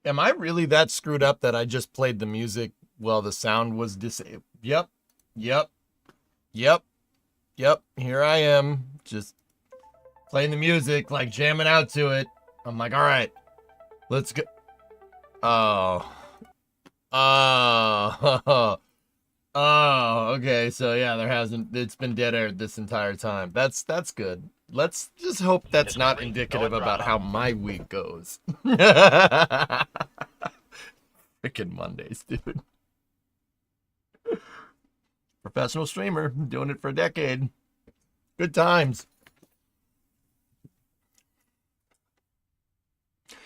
Am I really that screwed up that I just played the music while the sound was disabled? Yep, yep, yep, yep. Here I am, just playing the music, like jamming out to it. I'm like, all right, let's go. Oh, oh, oh. Okay, so yeah, it's been dead air this entire time. That's good. Let's just hope that's not indicative about how my week goes. Freaking Mondays, dude. Professional streamer, doing it for a decade. Good times.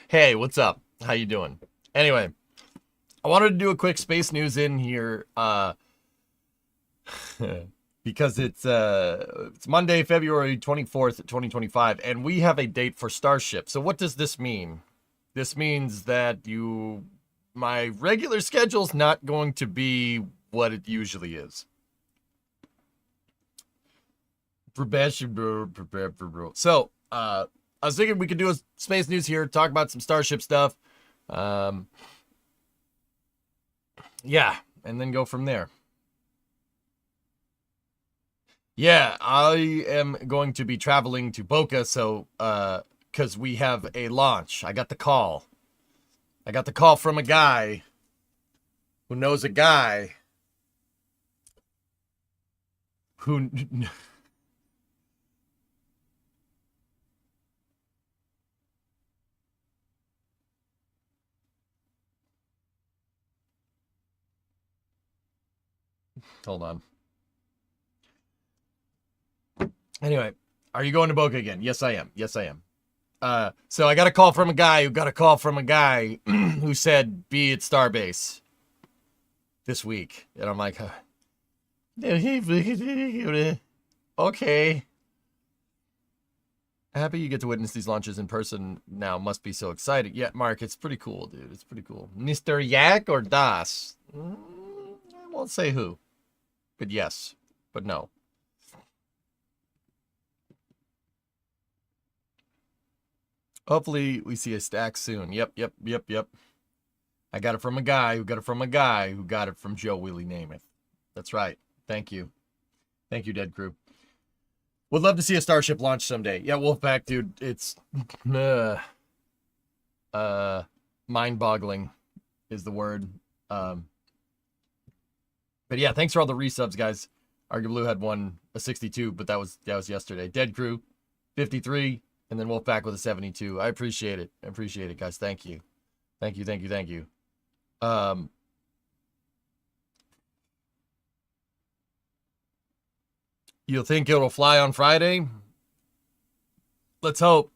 Hey, what's up? How you doing? Anyway, I wanted to do a quick space news in here, because it's Monday, February 24th, 2025, and we have a date for Starship. So what does this mean? This means that my regular schedule's not going to be what it usually is. So, I was thinking we could do a space news here, talk about some Starship stuff. Yeah, and then go from there. Yeah, I am going to be traveling to Boca, so, because we have a launch. I got the call. I got the call from a guy who knows a guy who... Hold on. Anyway, are you going to Boca again? Yes, I am. Yes, I am. So I got a call from a guy who got a call from a guy who said, be at Starbase this week. And I'm like, okay. Happy you get to witness these launches in person now. Must be so exciting. Yeah, Mark, it's pretty cool, dude. It's pretty cool. Mr. Yak or Das? I won't say who. But yes. But no. Hopefully we see a stack soon. Yep. I got it from a guy who got it from a guy who got it from Joe Willie Namath. That's right. Thank you. Thank you, Dead Crew. Would love to see a Starship launch someday. Yeah, Wolfpack, dude, it's mind-boggling is the word. But yeah, thanks for all the resubs, guys. Argue Blue had a 62, but that was yesterday. Dead Crew, 53. And then Wolfpack with a 72. I appreciate it. I appreciate it, guys. Thank you. Thank you. You'll think it'll fly on Friday? Let's hope.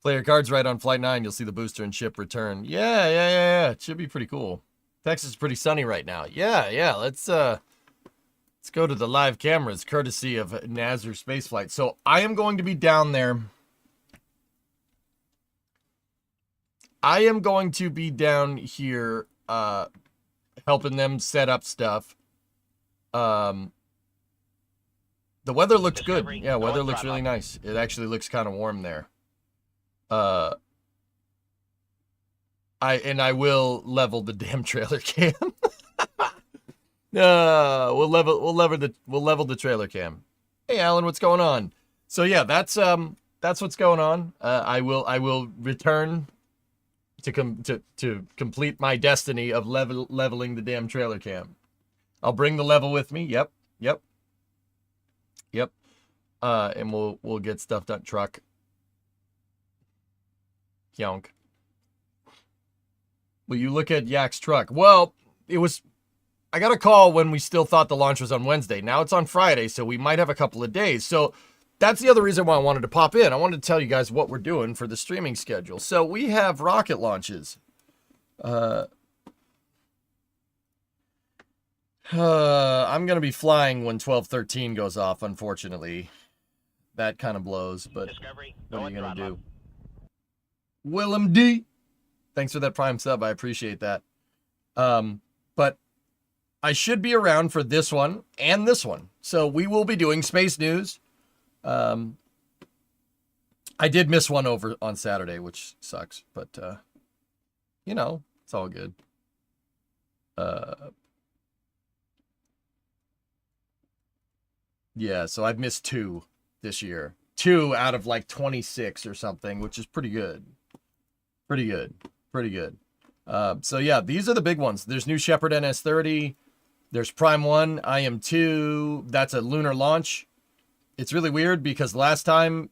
Play your cards right on Flight 9. You'll see the booster and ship return. Yeah. It should be pretty cool. Texas is pretty sunny right now. Yeah. Let's go to the live cameras, courtesy of Nazar Spaceflight. So I am going to be down there. I am going to be down here, helping them set up stuff. The weather looks good. Yeah, weather looks really nice. It actually looks kind of warm there. I will level the damn trailer cam. We'll level the trailer cam. Hey Alan, what's going on? So yeah, that's what's going on. I will return to complete my destiny of leveling the damn trailer cam. I'll bring the level with me. Yep. And we'll get stuff done. Truck. Yonk. Will you look at Yak's truck? Well, I got a call when we still thought the launch was on Wednesday. Now it's on Friday, so we might have a couple of days. So that's the other reason why I wanted to pop in. I wanted to tell you guys what we're doing for the streaming schedule. So we have rocket launches. I'm going to be flying when 1213 goes off, unfortunately. That kind of blows, but what are you going to do? Willem D. Thanks for that Prime sub. I appreciate that. But I should be around for this one and this one. So we will be doing space news. I did miss one over on Saturday, which sucks, but you know, it's all good. Yeah, so I've missed 2 this year. 2 out of like 26 or something, which is pretty good. Pretty good. Pretty good. So yeah, these are the big ones. There's New Shepard NS-30. There's Prime 1, IM-2. That's a lunar launch. It's really weird because the last time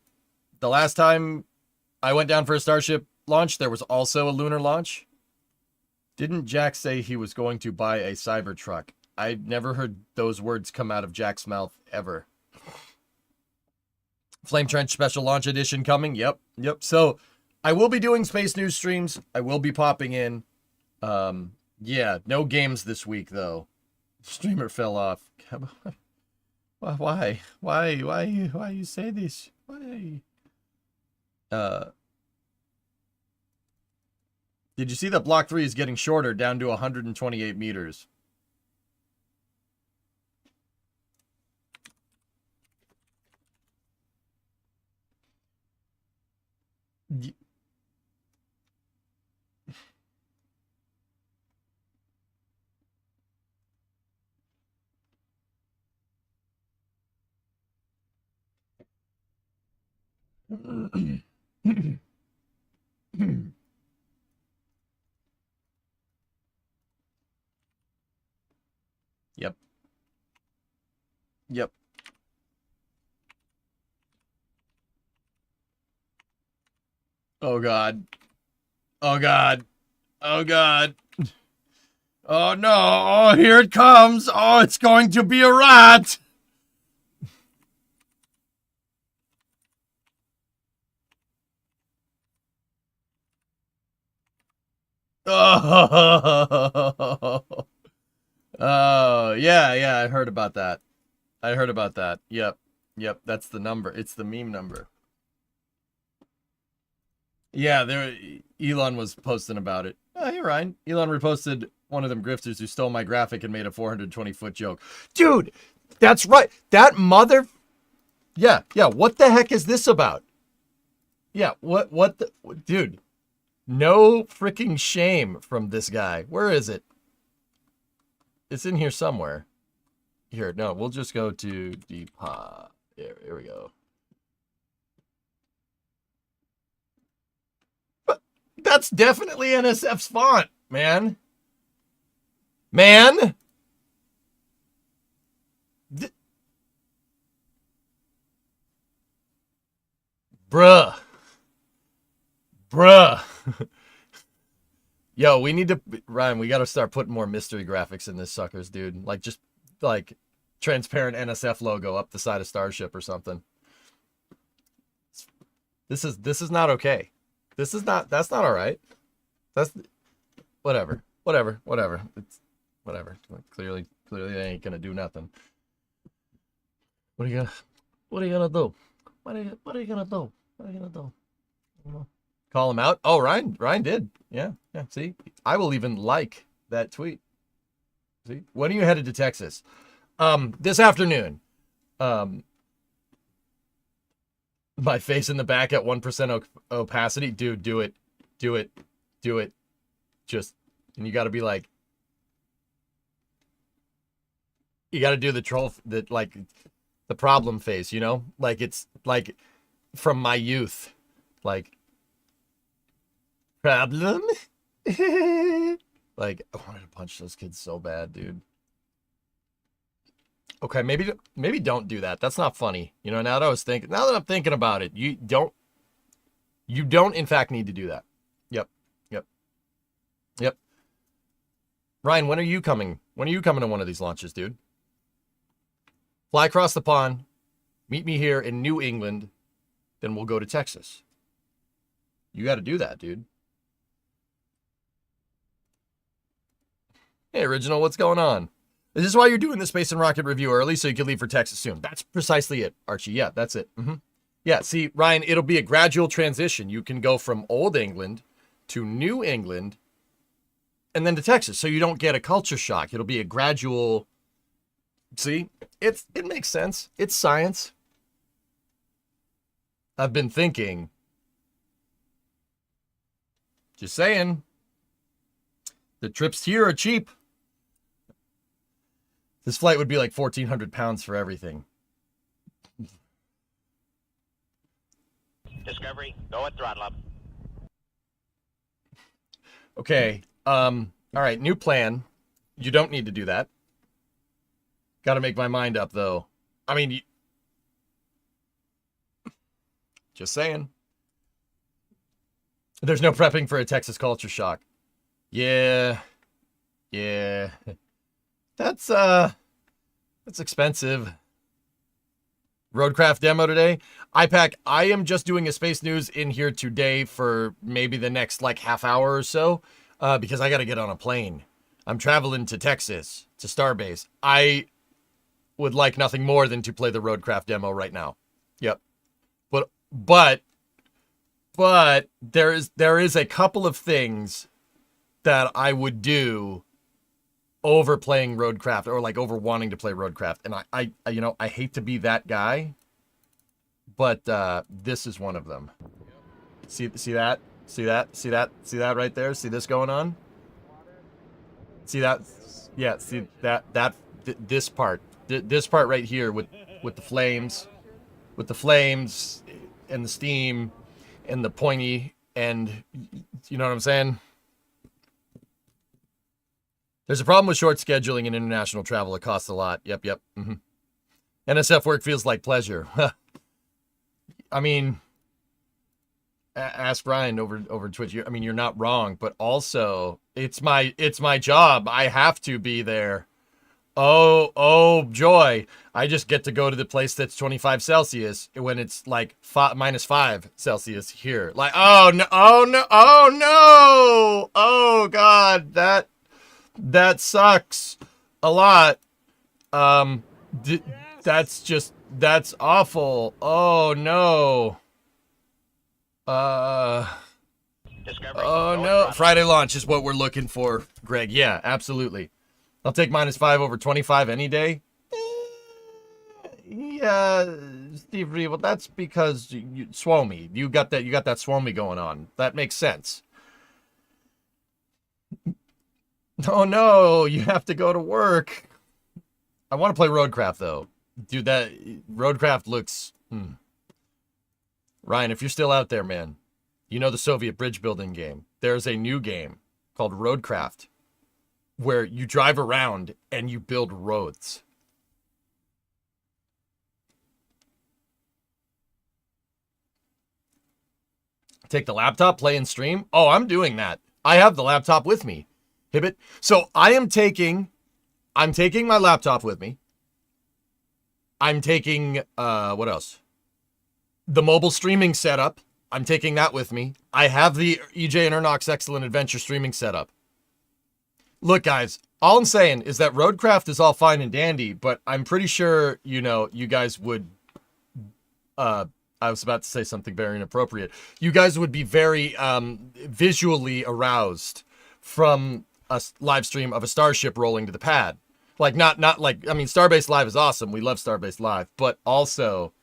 I went down for a Starship launch, there was also a lunar launch. Didn't Jack say he was going to buy a Cybertruck? I've never heard those words come out of Jack's mouth ever. Flame Trench Special Launch Edition coming. Yep. So I will be doing space news streams. I will be popping in. Yeah, no games this week though. Streamer fell off. Why you say this? Why? Did you see that Block 3 is getting shorter down to 128 meters? Yep. Oh God. Oh God. Oh God. Oh no. Oh, here it comes. Oh, it's going to be a rat. Oh. Oh, yeah, I heard about that. Yep. That's the number. It's the meme number. Yeah, Elon was posting about it. Oh, hey, Ryan. Elon reposted one of them grifters who stole my graphic and made a 420-foot joke. Dude, that's right. That mother... Yeah, what the heck is this about? Yeah, what the... Dude, no freaking shame from this guy. Where is it? It's in here somewhere. Here, no, we'll just go to Depop. Here we go. But that's definitely NSF's font, man. Bruh. Yo, we need to, Ryan, we got to start putting more mystery graphics in this suckers, dude. Like, just, like, transparent NSF logo up the side of Starship or something. This is not okay. That's not all right. That's, whatever. It's, whatever. Clearly they ain't gonna do nothing. What are you gonna do? What are you gonna do? Call him out? Oh, Ryan did. Yeah, see? I will even like that tweet. See? When are you headed to Texas? This afternoon. My face in the back at 1% opacity. Dude, do it. Just, and you gotta be like, you gotta do the troll, like, the problem face, you know? Like, it's, like, from my youth. Like, problem? Like, I wanted to punch those kids so bad, dude. Okay, maybe don't do that. That's not funny. You know, now that I'm thinking about it, you don't in fact need to do that. Yep. Ryan, when are you coming? When are you coming to one of these launches, dude? Fly across the pond, meet me here in New England, then we'll go to Texas. You got to do that, dude. Hey, Original, what's going on? Is this why you're doing the Space and Rocket review early so you can leave for Texas soon? That's precisely it, Archie. Yeah, that's it. Yeah, see, Ryan, it'll be a gradual transition. You can go from Old England to New England and then to Texas. So you don't get a culture shock. It'll be a gradual. See, it makes sense. It's science. I've been thinking. Just saying. The trips here are cheap. This flight would be like 1,400 pounds for everything. Discovery, go at throttle up. Okay. All right. New plan. You don't need to do that. Got to make my mind up, though. I mean, just saying. There's no prepping for a Texas culture shock. Yeah. That's expensive. Roadcraft demo today. IPAC, I am just doing a space news in here today for maybe the next like half hour or so, because I got to get on a plane. I'm traveling to Texas, to Starbase. I would like nothing more than to play the Roadcraft demo right now. Yep. But there is a couple of things that I would do over playing Roadcraft, or like over wanting to play Roadcraft. And I hate to be that guy, but this is one of them. See that right there? See this going on? See that? Yeah, see this part right here with the flames, and the steam and the pointy, and you know what I'm saying? There's a problem with short scheduling and international travel. It costs a lot. Yep. Mm-hmm. NSF work feels like pleasure. I mean, ask Ryan over Twitch. I mean, you're not wrong, but also it's my job. I have to be there. Oh, joy. I just get to go to the place that's 25 Celsius when it's like -5 Celsius here. Like, oh no. Oh God, that sucks a lot. That's awful. Oh no. Discovery, Oh go no. at Friday launch is what we're looking for, Greg. Yeah, absolutely. I'll take -5 over 25 any day. Yeah, Steve Reed. Well, that's because you Swomy. You got that Swomy going on. That makes sense. Oh no, you have to go to work. I want to play Roadcraft though. Dude, that Roadcraft looks Ryan, if you're still out there, man, you know the Soviet bridge building game. There's a new game called Roadcraft where you drive around and you build roads. Take the laptop, play and stream. Oh, I'm doing that. I have the laptop with me. Hibbit. So I'm taking my laptop with me. I'm taking, what else? The mobile streaming setup. I'm taking that with me. I have the EJ and Ernox Excellent Adventure streaming setup. Look, guys, all I'm saying is that Roadcraft is all fine and dandy, but I'm pretty sure, you guys would, I was about to say something very inappropriate. You guys would be very visually aroused from a live stream of a Starship rolling to the pad. Like, not like, I mean, Starbase Live is awesome. We love Starbase Live, but also,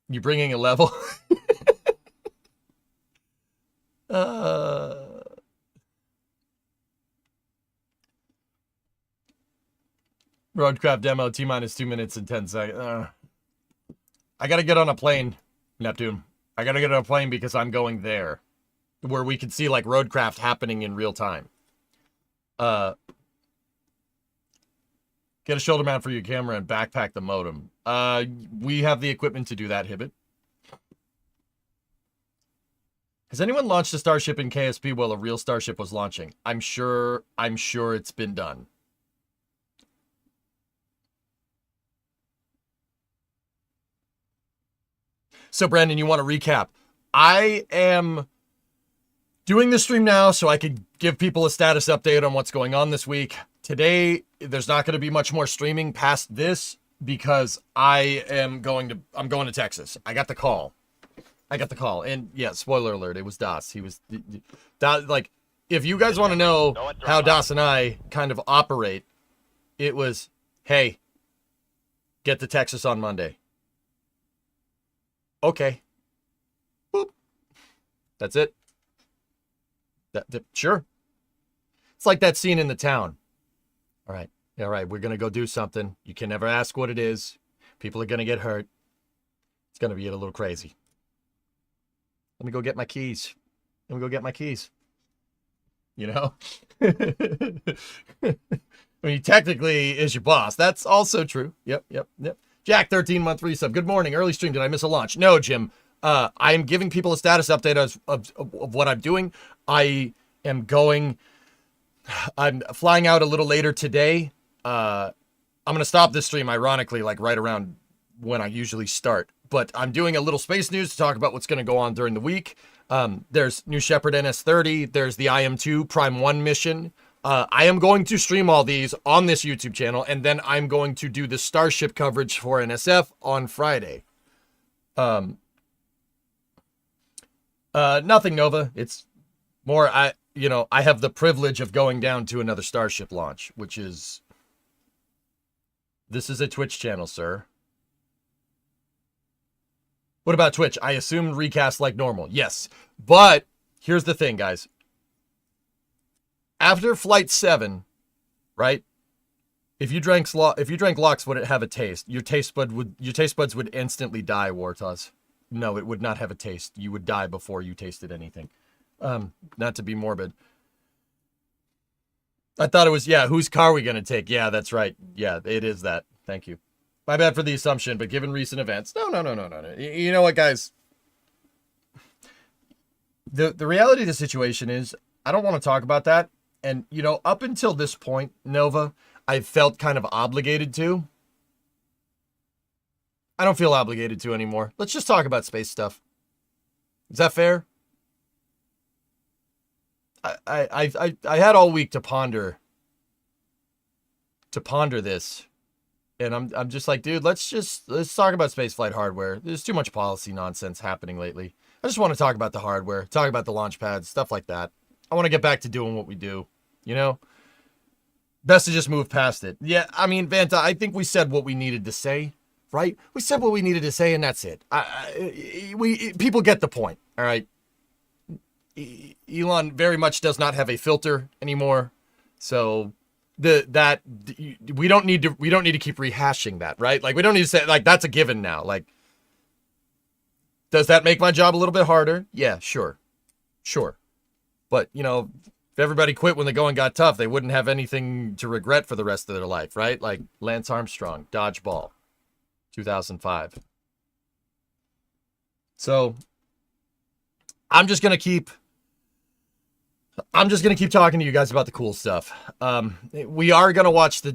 you bringing a level? Roadcraft demo, T-2 minutes and 10 seconds. I gotta get on a plane, Neptune. I gotta get on a plane because I'm going there, where we can see like Roadcraft happening in real time. Get a shoulder mount for your camera and backpack the modem. We have the equipment to do that, Hibbit. Has anyone launched a Starship in KSP while a real Starship was launching? I'm sure it's been done. So, Brandon, you want to recap? I am doing this stream now so I could give people a status update on what's going on this week. Today, there's not going to be much more streaming past this because I'm going to Texas. I got the call. I got the call, and yeah, spoiler alert, it was Das. He was Das. Like, if you guys want to know how Das and I kind of operate, it was, hey, get to Texas on Monday. Okay. Boop. That's it. Sure. It's like that scene in The Town. All right, we're going to go do something. You can never ask what it is. People are going to get hurt. It's going to be a little crazy. Let me go get my keys. You know? I mean, technically is your boss. That's also true. Yep. Jack, 13-month resub. Good morning. Early stream. Did I miss a launch? No, Jim. I am giving people a status update of what I'm doing. I'm flying out a little later today. I'm going to stop this stream, ironically, like right around when I usually start. But I'm doing a little space news to talk about what's going to go on during the week. There's New Shepard NS-30. There's the IM-2 Prime 1 mission. I am going to stream all these on this YouTube channel, and then I'm going to do the Starship coverage for NSF on Friday. Nothing Nova. It's more, I have the privilege of going down to another Starship launch, which is, this is a Twitch channel, sir. What about Twitch? I assume recast like normal. Yes. But here's the thing, guys. After Flight 7, right? If you drank Lux, would it have a taste? Your taste buds would instantly die, Wartos. No, it would not have a taste. You would die before you tasted anything. Not to be morbid. I thought it was, whose car are we going to take? Yeah, that's right. Yeah, it is that. Thank you. My bad for the assumption, but given recent events, no. You know what, guys? The reality of the situation is, I don't want to talk about that. And, up until this point, Nova, I felt kind of obligated to. I don't feel obligated to anymore. Let's just talk about space stuff. Is that fair? I had all week to ponder this. And I'm just like, dude, let's talk about spaceflight hardware. There's too much policy nonsense happening lately. I just want to talk about the hardware, talk about the launch pads, stuff like that. I want to get back to doing what we do, Best to just move past it. Yeah, I mean, Vanta, I think we said what we needed to say, right? We said what we needed to say, and that's it. People get the point, all right? Elon very much does not have a filter anymore, so we don't need to keep rehashing that, right? Like, we don't need to say, like, that's a given now. Like, does that make my job a little bit harder? Yeah, sure. But, if everybody quit when the going got tough, they wouldn't have anything to regret for the rest of their life, right? Like Lance Armstrong, dodgeball, 2005. So I'm just going to keep talking to you guys about the cool stuff. We are going to watch the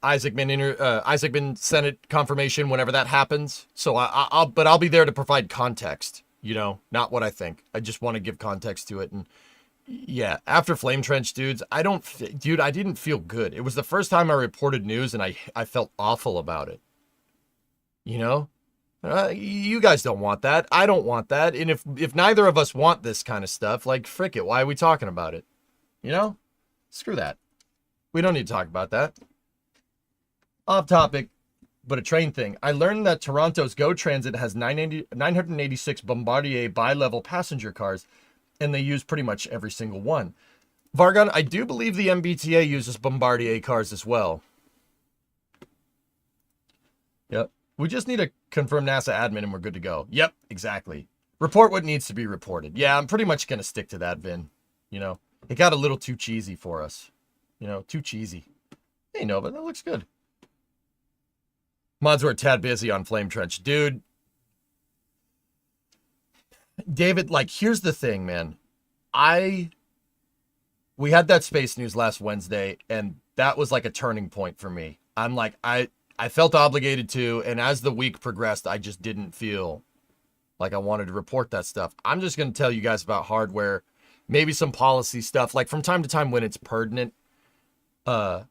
Isaacman Senate confirmation whenever that happens. So I'll be there to provide context, not what I think. I just want to give context to it. And yeah, after Flame Trench, dudes, I didn't feel good. It was the first time I reported news and I felt awful about it. You guys don't want that. I don't want that. And if neither of us want this kind of stuff, like, frick it, why are we talking about it? Screw that. We don't need to talk about that. Off topic, but a train thing. I learned that Toronto's GO Transit has 986 Bombardier bi-level passenger cars, and they use pretty much every single one. Vargon, I do believe the MBTA uses Bombardier cars as well. Yep. We just need to confirm NASA admin and we're good to go. Yep, exactly. Report what needs to be reported. Yeah, I'm pretty much going to stick to that, Vin. It got a little too cheesy for us. Too cheesy. Hey, Nova, that looks good. Mods were a tad busy on Flame Trench. Dude. David, like, here's the thing, man. We had that space news last Wednesday, and that was like a turning point for me. I'm like, I felt obligated to, and as the week progressed, I just didn't feel like I wanted to report that stuff. I'm just going to tell you guys about hardware, maybe some policy stuff, like from time to time when it's pertinent. I'm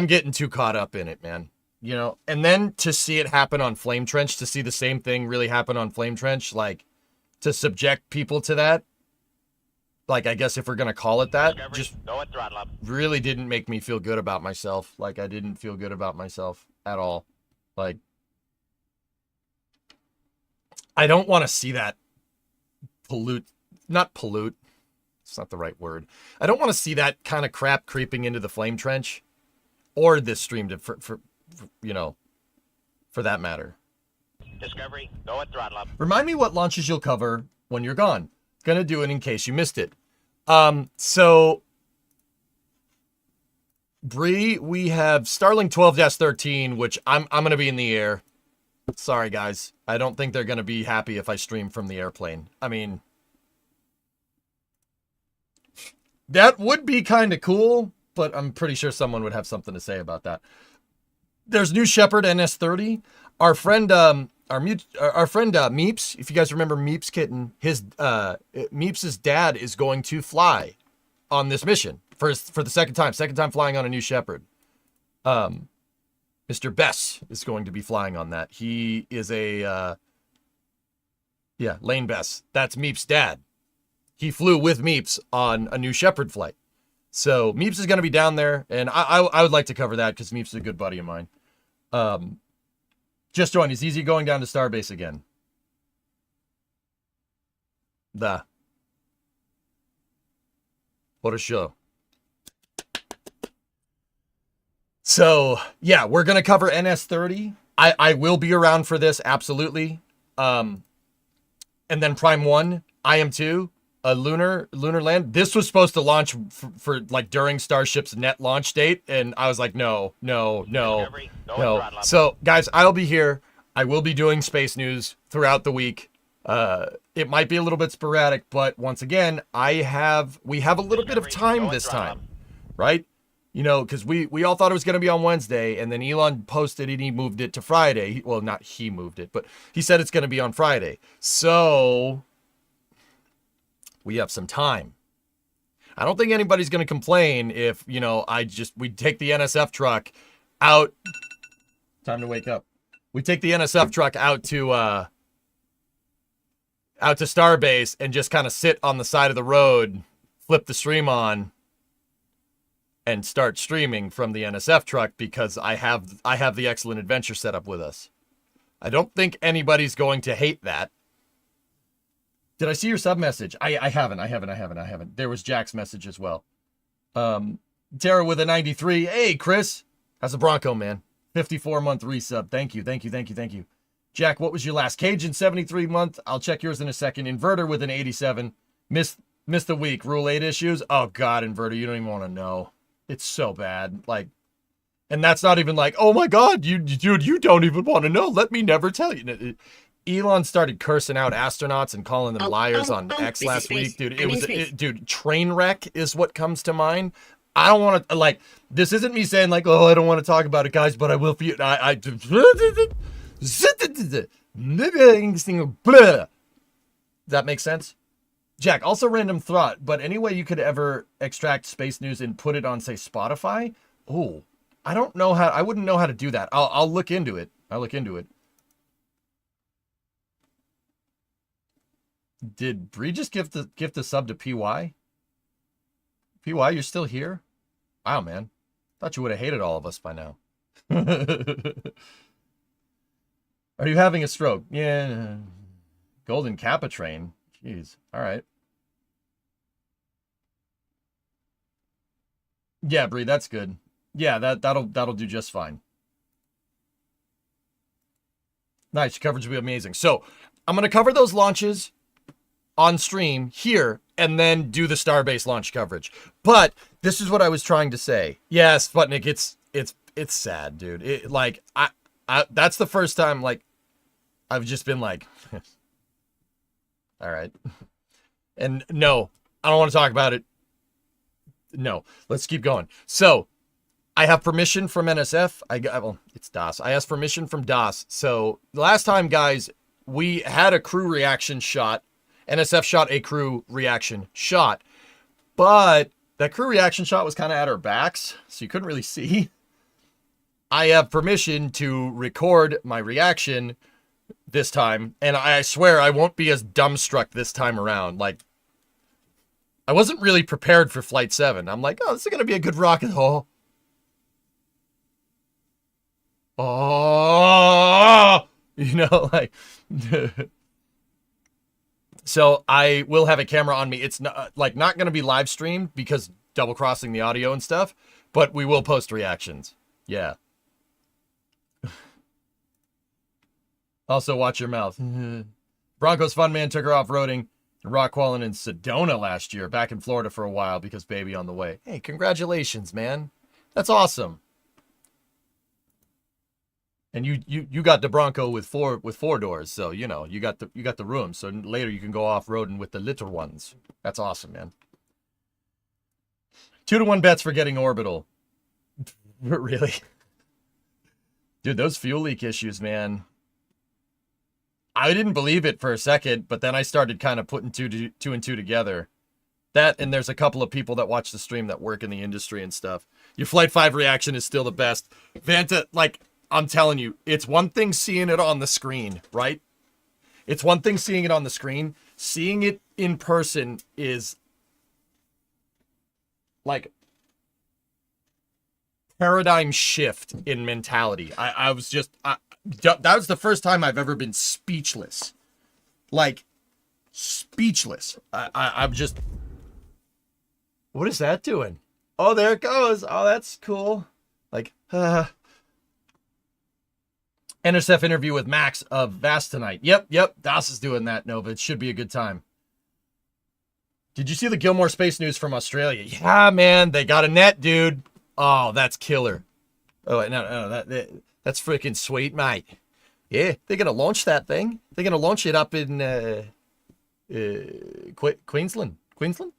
getting too caught up in it, man. you know, and then to see it happen on Flame Trench, to see the same thing really happen on Flame Trench, like, to subject people to that, like, I guess if we're going to call it that, Discovery, just go at throttle up. really didn't make me feel good about myself. Like, I didn't feel good about myself at all. Like, I don't want to see that not pollute, it's not the right word. I don't want to see that kind of crap creeping into the Flame Trench or this stream for you know, for that matter. Discovery, go at throttle up. Remind me what launches you'll cover when you're gone. Gonna do it in case you missed it. So Bree, we have Starlink 12-13, which I'm gonna be in the air. Sorry guys, I don't think they're gonna be happy if I stream from the airplane. I mean, that would be kind of cool, but I'm pretty sure someone would have something to say about that. There's New Shepard NS30. Our friend Meeps, if you guys remember Meeps Kitten, Meeps' dad is going to fly on this mission for the second time flying on a New Shepard. Mr. Bess is going to be flying on that. He is Lane Bess. That's Meeps' dad. He flew with Meeps on a New Shepard flight. So Meeps is going to be down there, and I would like to cover that because Meeps is a good buddy of mine. Just joined. It's easy going down to Starbase again. What a show. So, yeah, we're going to cover NS30. I will be around for this, absolutely. And then Prime 1, IM2, Lunar Land. This was supposed to launch for like during Starship's net launch date, and I was like, no. Discovery, go at throttle up. So, guys, I'll be here. I will be doing space news throughout the week. It might be a little bit sporadic, but once again, we have a little bit of time this time, right? You know, because we all thought it was going to be on Wednesday, and then Elon posted it and he moved it to Friday. Well, not he moved it, but he said it's going to be on Friday. So we have some time. I don't think anybody's going to complain if, you know, we take the NSF truck out. Time to wake up. We take the NSF truck out to Starbase and just kind of sit on the side of the road, flip the stream on, and start streaming from the NSF truck because I have the Excellent Adventure set up with us. I don't think anybody's going to hate that. Did I see your sub message? I haven't. There was Jack's message as well. Tara with a 93. Hey, Chris. How's the Bronco, man? 54-month resub. Thank you. Jack, what was your last? Cajun 73-month. I'll check yours in a second. Inverter with an 87. Missed the week. Rule 8 issues. Oh, God, Inverter. You don't even want to know. It's so bad. Like, and that's not even like, oh, my God, dude, you don't even want to know. Let me never tell you. Elon started cursing out astronauts and calling them liars on X last week. Dude, dude, train wreck is what comes to mind. I don't want to, like, this isn't me saying, like, oh, I don't want to talk about it, guys, but I will for you. Does that make sense? Jack, also random thought, but any way you could ever extract space news and put it on, say, Spotify? Oh, I don't know how, I wouldn't know how to do that. I'll look into it. Did Bree just give the sub to PY? PY, you're still here? Wow, man. Thought you would have hated all of us by now. Are you having a stroke? Yeah. Golden Kappa train. Jeez. All right. Yeah, Bree, that's good. Yeah, that'll do just fine. Nice, your coverage will be amazing. So, I'm going to cover those launches on stream here and then do the Starbase launch coverage. But this is what I was trying to say. Yes, Sputnik, it's sad, dude. I that's the first time, like, I've just been like, all right. And no, I don't want to talk about it. No, let's keep going. So I have permission from NSF. It's DOS. I asked permission from DOS. So the last time, guys, we had a crew reaction shot. NSF shot a crew reaction shot, but that crew reaction shot was kind of at our backs, so you couldn't really see. I have permission to record my reaction this time, and I swear I won't be as dumbstruck this time around. Like, I wasn't really prepared for Flight 7. I'm like, oh, this is going to be a good rocket. Oh, you know, like, so I will have a camera on me. It's not going to be live streamed because double crossing the audio and stuff, but we will post reactions. Yeah. Also, watch your mouth. Broncos Fun Man took her off-roading and rock crawling in Sedona last year, back in Florida for a while because baby on the way. Hey, congratulations, man. That's awesome. And you got the Bronco with four doors, so you know you got the room. So later you can go off-roading with the little ones. That's awesome, man. 2-to-1 bets for getting orbital. Really? Dude, those fuel leak issues, man. I didn't believe it for a second, but then I started kind of putting two and two together. That, and there's a couple of people that watch the stream that work in the industry and stuff. Your Flight 5 reaction is still the best. Vanta, like, I'm telling you, it's one thing seeing it on the screen, right? It's one thing seeing it on the screen. Seeing it in person is like paradigm shift in mentality. I was just, that was the first time I've ever been speechless. Like, speechless. I'm just, what is that doing? Oh, there it goes. Oh, that's cool. Like, NSF interview with Max of Vast tonight. Yep. Das is doing that, Nova. It should be a good time. Did you see the Gilmore space news from Australia? Yeah, man. They got a net, dude. Oh, that's killer. Oh, no. That's freaking sweet, mate. Yeah, they're going to launch that thing. They're going to launch it up in Queensland. Queensland?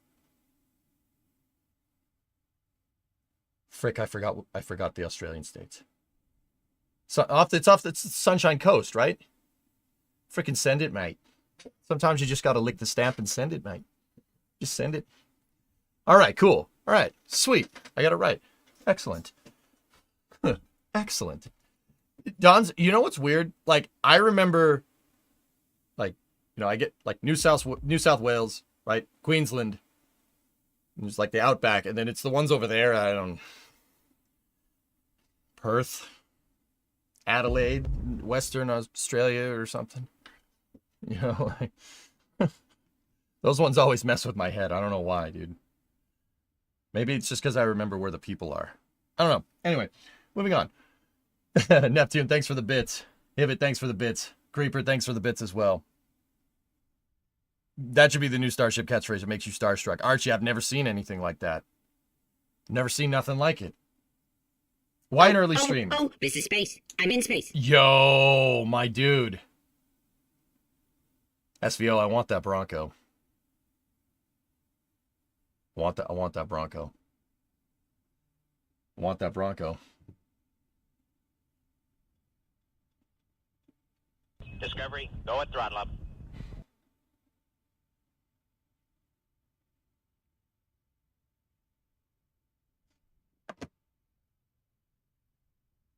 Frick, I forgot the Australian states. So it's off the Sunshine Coast, right? Freaking send it, mate. Sometimes you just got to lick the stamp and send it, mate. Just send it. All right, cool. All right, sweet. I got it right. Excellent. Excellent. Don's, you know what's weird? Like, I remember, like, you know, I get, like, New South Wales, right? Queensland. And it's like the outback. And then it's the ones over there, I don't... Perth. Adelaide, Western Australia or something. You know, like, those ones always mess with my head. I don't know why, dude. Maybe it's just because I remember where the people are. I don't know. Anyway, moving on. Neptune, thanks for the bits. Hibbit, thanks for the bits. Creeper, thanks for the bits as well. That should be the new Starship catchphrase. It makes you starstruck. Archie, I've never seen anything like that. Never seen nothing like it. Why an early stream? Oh, this is space. I'm in space. Yo, my dude. SVO, I want that Bronco. I want that Bronco. I want that Bronco. Discovery, go at throttle up.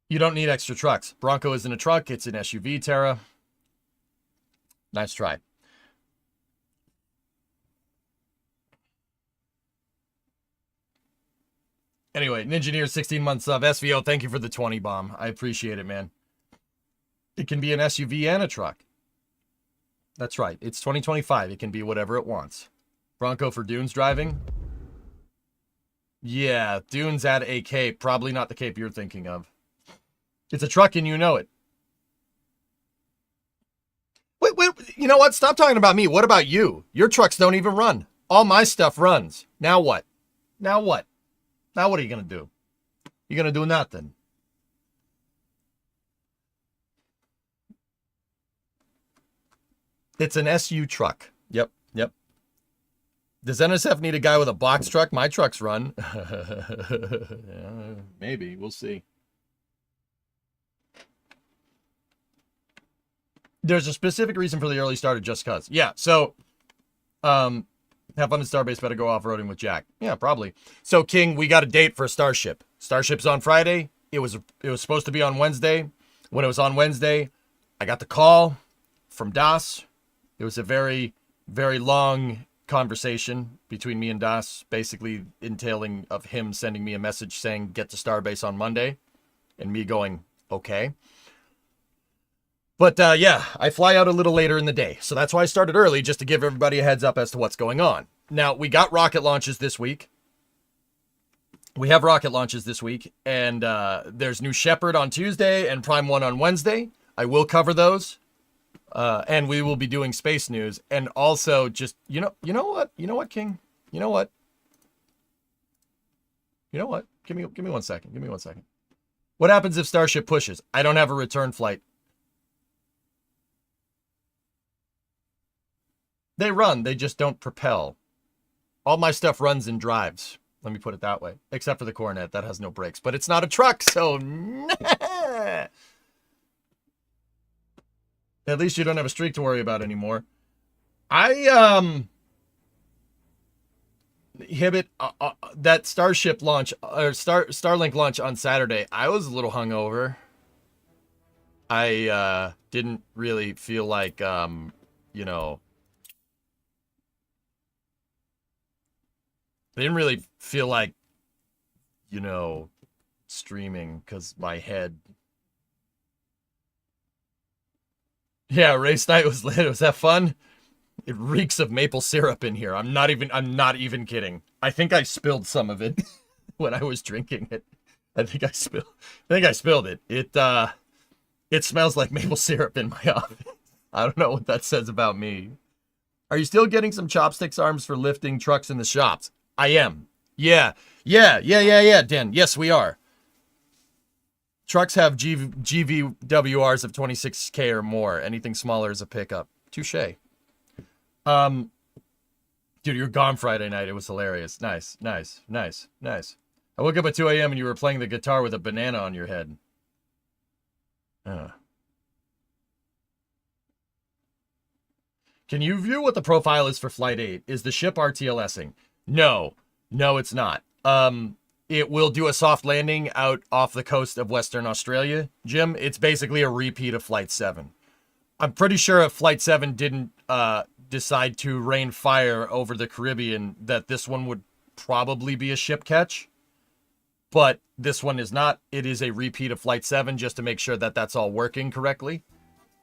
You don't need extra trucks. Bronco isn't a truck, it's an SUV, Tara. Nice try. Anyway, Ninjaneer 16 months sub. SVO, thank you for the 20 bomb. I appreciate it, man. It can be an SUV and a truck. That's right. It's 2025. It can be whatever it wants. Bronco for dunes driving? Yeah, dunes at a cape. Probably not the cape you're thinking of. It's a truck and you know it. Wait, you know what? Stop talking about me. What about you? Your trucks don't even run. All my stuff runs. Now what? Now what? Now what are you going to do? You're going to do nothing. It's an SU truck. Yep. Does NSF need a guy with a box truck? My trucks run. Yeah, maybe. We'll see. There's a specific reason for the early start of just cuz. Yeah, so have fun at Starbase, better go off-roading with Jack. Yeah, probably. So, King, we got a date for Starship. Starship's on Friday. It was supposed to be on Wednesday. When it was on Wednesday, I got the call from Das. It was a very, very long conversation between me and Das, basically entailing of him sending me a message saying, get to Starbase on Monday, and me going, okay. But yeah, I fly out a little later in the day. So that's why I started early, just to give everybody a heads up as to what's going on. Now, we got rocket launches this week. We have rocket launches this week. And there's New Shepard on Tuesday and Prime 1 on Wednesday. I will cover those. And we will be doing space news. And also just, you know what, King? You know what? Give me 1 second. What happens if Starship pushes? I don't have a return flight. They run, they just don't propel. All my stuff runs in drives. Let me put it that way. Except for the Coronet, that has no brakes. But it's not a truck, so... At least you don't have a streak to worry about anymore. That Starship launch, or Starlink launch on Saturday, I was a little hungover. I didn't really feel like, I didn't really feel like, streaming because my head. Yeah, race night was lit. Was that fun? It reeks of maple syrup in here. I'm not even kidding. I think I spilled some of it when I was drinking it. I think I spilled it. It smells like maple syrup in my office. I don't know what that says about me. Are you still getting some chopsticks arms for lifting trucks in the shops? I am. Yeah, Dan. Yes, we are. Trucks have GVWRs of 26K or more. Anything smaller is a pickup. Touche. Dude, you were gone Friday night. It was hilarious. Nice. I woke up at 2 a.m. and you were playing the guitar with a banana on your head. Can you view what the profile is for Flight 8? Is the ship RTLSing? No, it's not. It will do a soft landing out off the coast of Western Australia, Jim. It's basically a repeat of Flight 7. I'm pretty sure if Flight 7 didn't decide to rain fire over the Caribbean, that this one would probably be a ship catch. But this one is not. It is a repeat of Flight 7, just to make sure that that's all working correctly.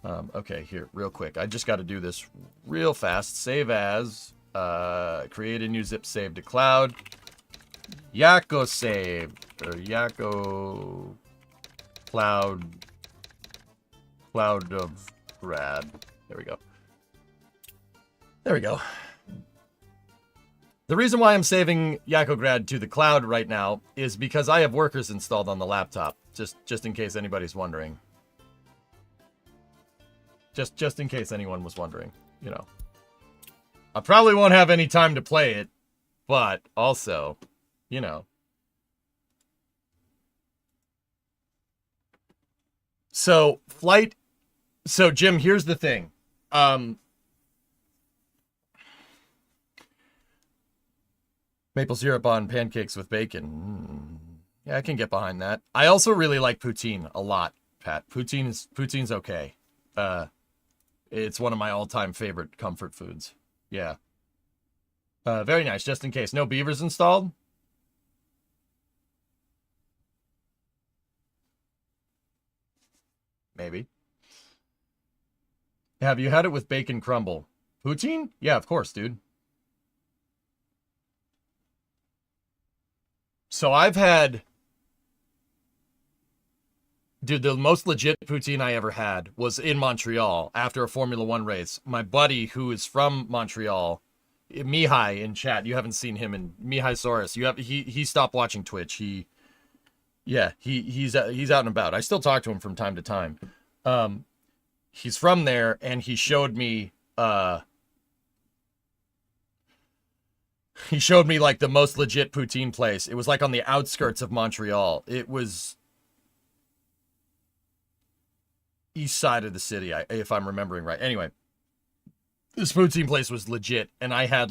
Okay, here, real quick. I just got to do this real fast. Save as... create a new zip save to cloud. Yakko save. Or Yakko cloud of grad. There we go. The reason why I'm saving Yakko grad to the cloud right now is because I have workers installed on the laptop. Just in case anybody's wondering. Just in case anyone was wondering, I probably won't have any time to play it, but also, So, Jim, here's the thing. Maple syrup on pancakes with bacon. Yeah, I can get behind that. I also really like poutine a lot, Pat. Poutine's okay. It's one of my all-time favorite comfort foods. Yeah. Very nice, just in case. No beavers installed? Maybe. Have you had it with bacon crumble? Poutine? Yeah, of course, dude. So I've had... Dude, the most legit poutine I ever had was in Montreal after a Formula One race. My buddy, who is from Montreal, Mihai in chat, you haven't seen him in Mihai Soros. He stopped watching Twitch. He's out and about. I still talk to him from time to time. He's from there, and he showed me like the most legit poutine place. It was like on the outskirts of Montreal. It was east side of the city, if I'm remembering right. Anyway, this poutine place was legit, and I had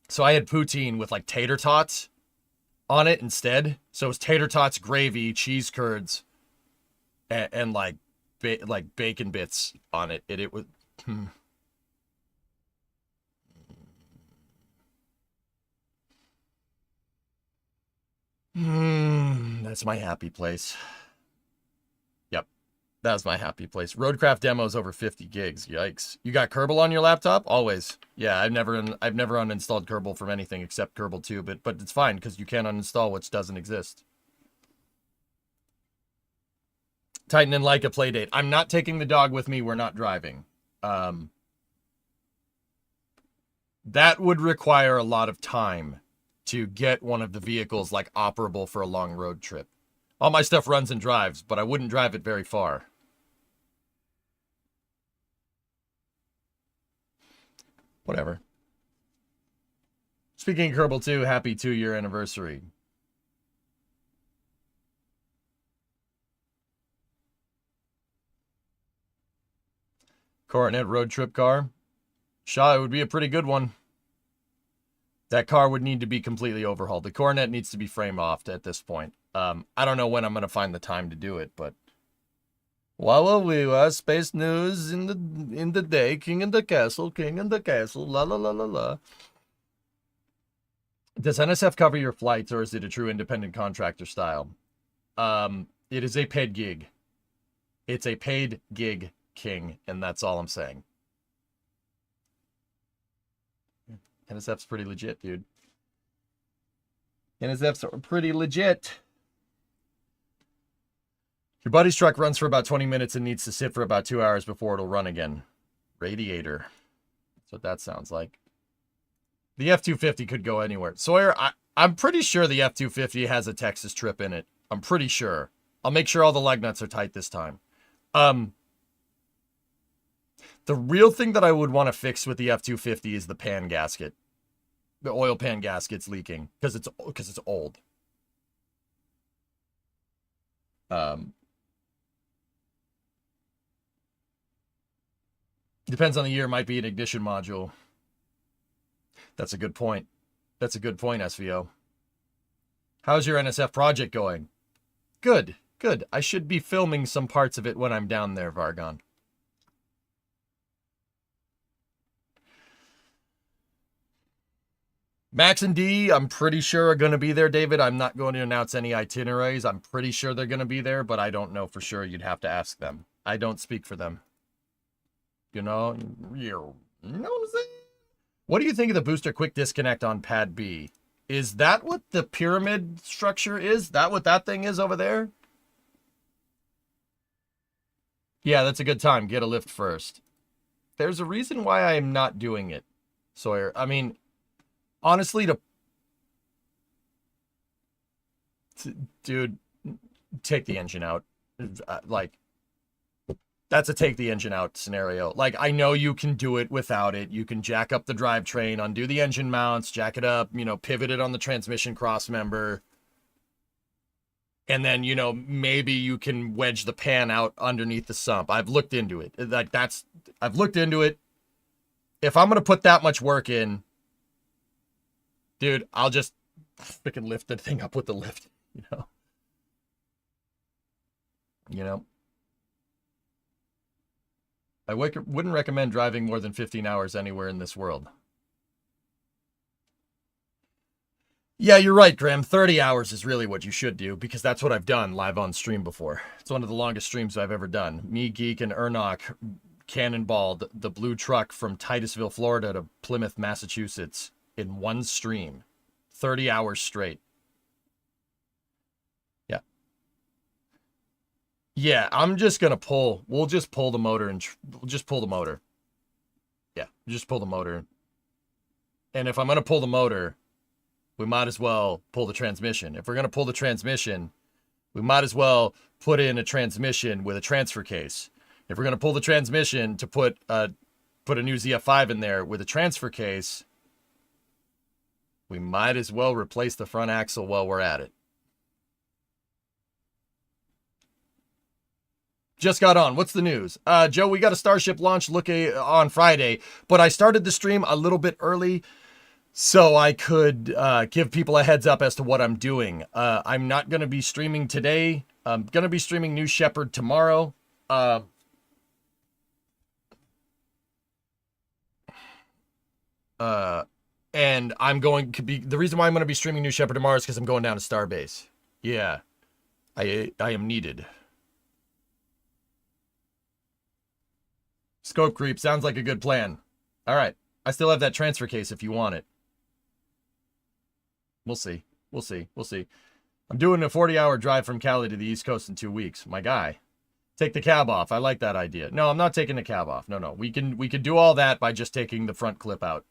poutine with like tater tots on it instead. So it was tater tots, gravy, cheese curds, and like bacon bits on it. It was. That's my happy place. Yep, that's my happy place. Roadcraft demos over 50 gigs. Yikes! You got Kerbal on your laptop? Always. Yeah, I've never uninstalled Kerbal from anything except Kerbal 2, but it's fine because you can't uninstall which doesn't exist. Titan and Leica playdate. I'm not taking the dog with me. We're not driving. That would require a lot of time to get one of the vehicles like operable for a long road trip. All my stuff runs and drives, but I wouldn't drive it very far. Whatever. Speaking of Kerbal 2, happy 2-year anniversary. Coronet road trip car. Shaw, it would be a pretty good one. That car would need to be completely overhauled. The Coronet needs to be frame offed at this point. I don't know when I'm going to find the time to do it, but while we were space news in the day, king in the castle, la la la la la. Does NSF cover your flights, or is it a true independent contractor style? It is a paid gig. It's a paid gig, King, and that's all I'm saying. NSF's pretty legit, dude. NSF's pretty legit. Your buddy's truck runs for about 20 minutes and needs to sit for about 2 hours before it'll run again. Radiator. That's what that sounds like. The F-250 could go anywhere. Sawyer, I'm pretty sure the F-250 has a Texas trip in it. I'm pretty sure. I'll make sure all the lug nuts are tight this time. The real thing that I would want to fix with the F-250 is the pan gasket. The oil pan gasket's leaking because it's old. Depends on the year. Might be an ignition module. That's a good point. That's a good point, SVO. How's your NSF project going? Good, good. I should be filming some parts of it when I'm down there, Vargon. Max and D, I'm pretty sure are going to be there, David. I'm not going to announce any itineraries. I'm pretty sure they're going to be there, but I don't know for sure. You'd have to ask them. I don't speak for them. You know what I'm saying? What do you think of the booster quick disconnect on pad B? Is that what the pyramid structure is? That what that thing is over there? Yeah, that's a good time. Get a lift first. There's a reason why I'm not doing it, Sawyer. I mean, honestly, dude, take the engine out. Like, that's a take the engine out scenario. Like, I know you can do it without it. You can jack up the drivetrain, undo the engine mounts, jack it up, you know, pivot it on the transmission cross member. And then, you know, maybe you can wedge the pan out underneath the sump. I've looked into it. I've looked into it. If I'm going to put that much work in, dude, I'll just freaking lift the thing up with the lift, you know? I wouldn't recommend driving more than 15 hours anywhere in this world. Yeah, you're right, Graham. 30 hours is really what you should do, because that's what I've done live on stream before. It's one of the longest streams I've ever done. Me, Geek, and Ernok cannonballed the blue truck from Titusville, Florida to Plymouth, Massachusetts in one stream. 30 hours straight. Yeah. Yeah, I'm just going to pull. We'll just pull the motor and we'll just pull the motor. Yeah, just pull the motor. And if I'm going to pull the motor, we might as well pull the transmission. If we're going to pull the transmission, we might as well put in a transmission with a transfer case. If we're going to pull the transmission to put a new ZF5 in there with a transfer case, we might as well replace the front axle while we're at it. Just got on. What's the news? Joe, we got a Starship launch on Friday, but I started the stream a little bit early so I could give people a heads up as to what I'm doing. I'm not going to be streaming today. I'm going to be streaming New Shepard tomorrow. And I'm going to be, the reason why I'm going to be streaming New Shepard tomorrow is because I'm going down to Starbase. Yeah, I am needed. Scope creep sounds like a good plan. All right, I still have that transfer case if you want it. We'll see. We'll see. We'll see. I'm doing a 40-hour drive from Cali to the East Coast in 2 weeks. My guy. Take the cab off. I like that idea. No, I'm not taking the cab off. No. We can do all that by just taking the front clip out.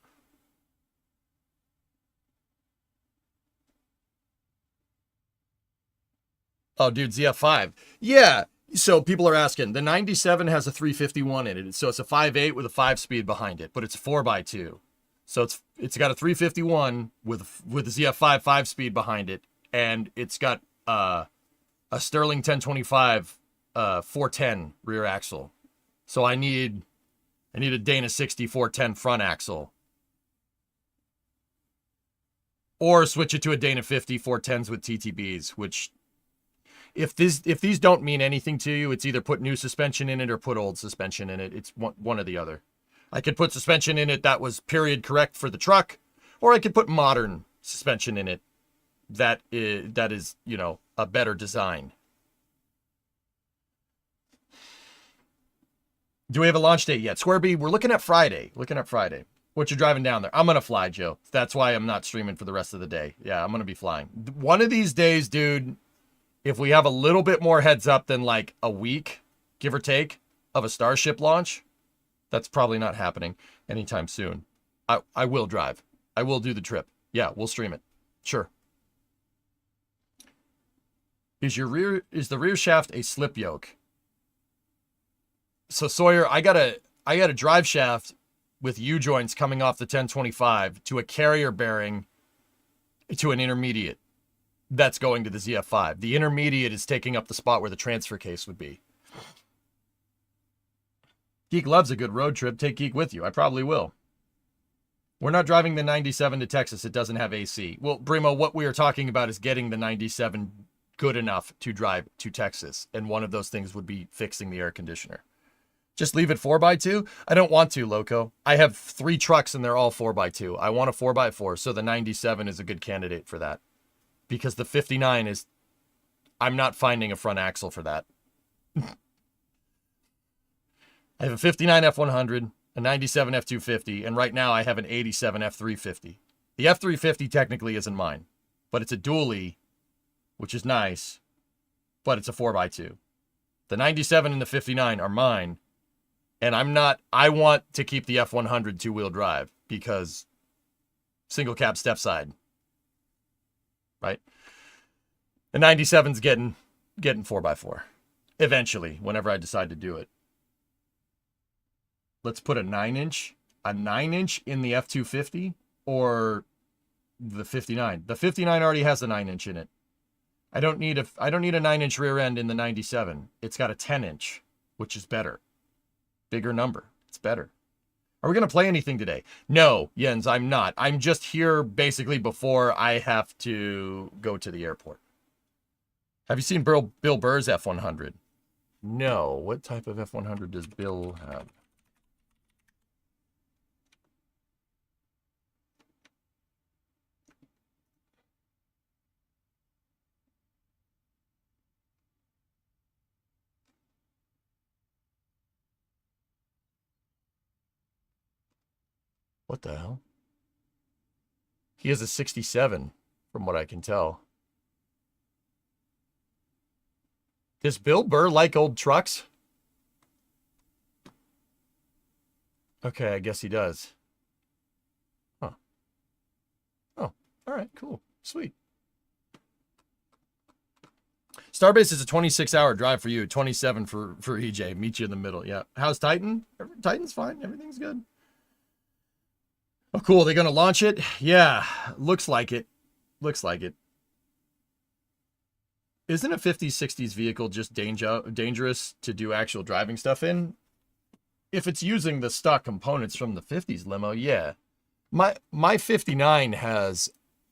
Oh, dude, ZF5. Yeah. So people are asking. The 97 has a 351 in it. So it's a 5.8 with a 5-speed behind it, but it's a 4x2. So it's got a 351 with a ZF5 5-speed behind it, and it's got a Sterling 1025 410 rear axle. So I need a Dana 60 410 front axle. Or switch it to a Dana 50 410s with TTBs, which if these don't mean anything to you, it's either put new suspension in it or put old suspension in it. It's one or the other. I could put suspension in it that was period correct for the truck, or I could put modern suspension in it that is, you know, a better design. Do we have a launch date yet? Square B, we're looking at Friday. What you driving down there? I'm going to fly, Joe. That's why I'm not streaming for the rest of the day. Yeah, I'm going to be flying. One of these days, dude, if we have a little bit more heads up than like a week, give or take, of a Starship launch, that's probably not happening anytime soon. I will drive. I will do the trip. Yeah, we'll stream it. Sure. Is the rear shaft a slip yoke? So Sawyer, I got a drive shaft with U-joints coming off the 1025 to a carrier bearing to an intermediate that's going to the ZF5. The intermediate is taking up the spot where the transfer case would be. Geek loves a good road trip. Take Geek with you. I probably will. We're not driving the 97 to Texas. It doesn't have AC. Well, Brimo, what we are talking about is getting the 97 good enough to drive to Texas. And one of those things would be fixing the air conditioner. Just leave it 4x2? I don't want to, Loco. I have 3 trucks and they're all 4x2. I want a 4x4, so the 97 is a good candidate for that. Because the 59 is... I'm not finding a front axle for that. I have a 59 F100, a 97 F250, and right now I have an 87 F350. The F350 technically isn't mine, but it's a dually, which is nice, but it's a 4x2. The 97 and the 59 are mine, and I want to keep the F100 two-wheel drive because single cab step side, right? The 97's getting 4x4 eventually, whenever I decide to do it. Let's put a 9-inch in the F250 or the 59. The 59 already has a 9-inch in it. I don't need a 9-inch rear end in the 97. It's got a 10-inch, which is better. Bigger number. It's better. Are we going to play anything today? No, Jens, I'm not. I'm just here basically before I have to go to the airport. Have you seen Bill Burr's F100? No. What type of F100 does Bill have? What the hell? He has a 67, from what I can tell. Does Bill Burr like old trucks? Okay, I guess he does. Huh. Oh, all right, cool. Sweet. Starbase is a 26-hour drive for you, 27 for EJ. Meet you in the middle. Yeah. How's Titan? Titan's fine. Everything's good. Oh, cool. They're going to launch it? Yeah. Looks like it. Looks like it. Isn't a 50s, 60s vehicle just dangerous to do actual driving stuff in? If it's using the stock components from the 50s limo, yeah. My 59 has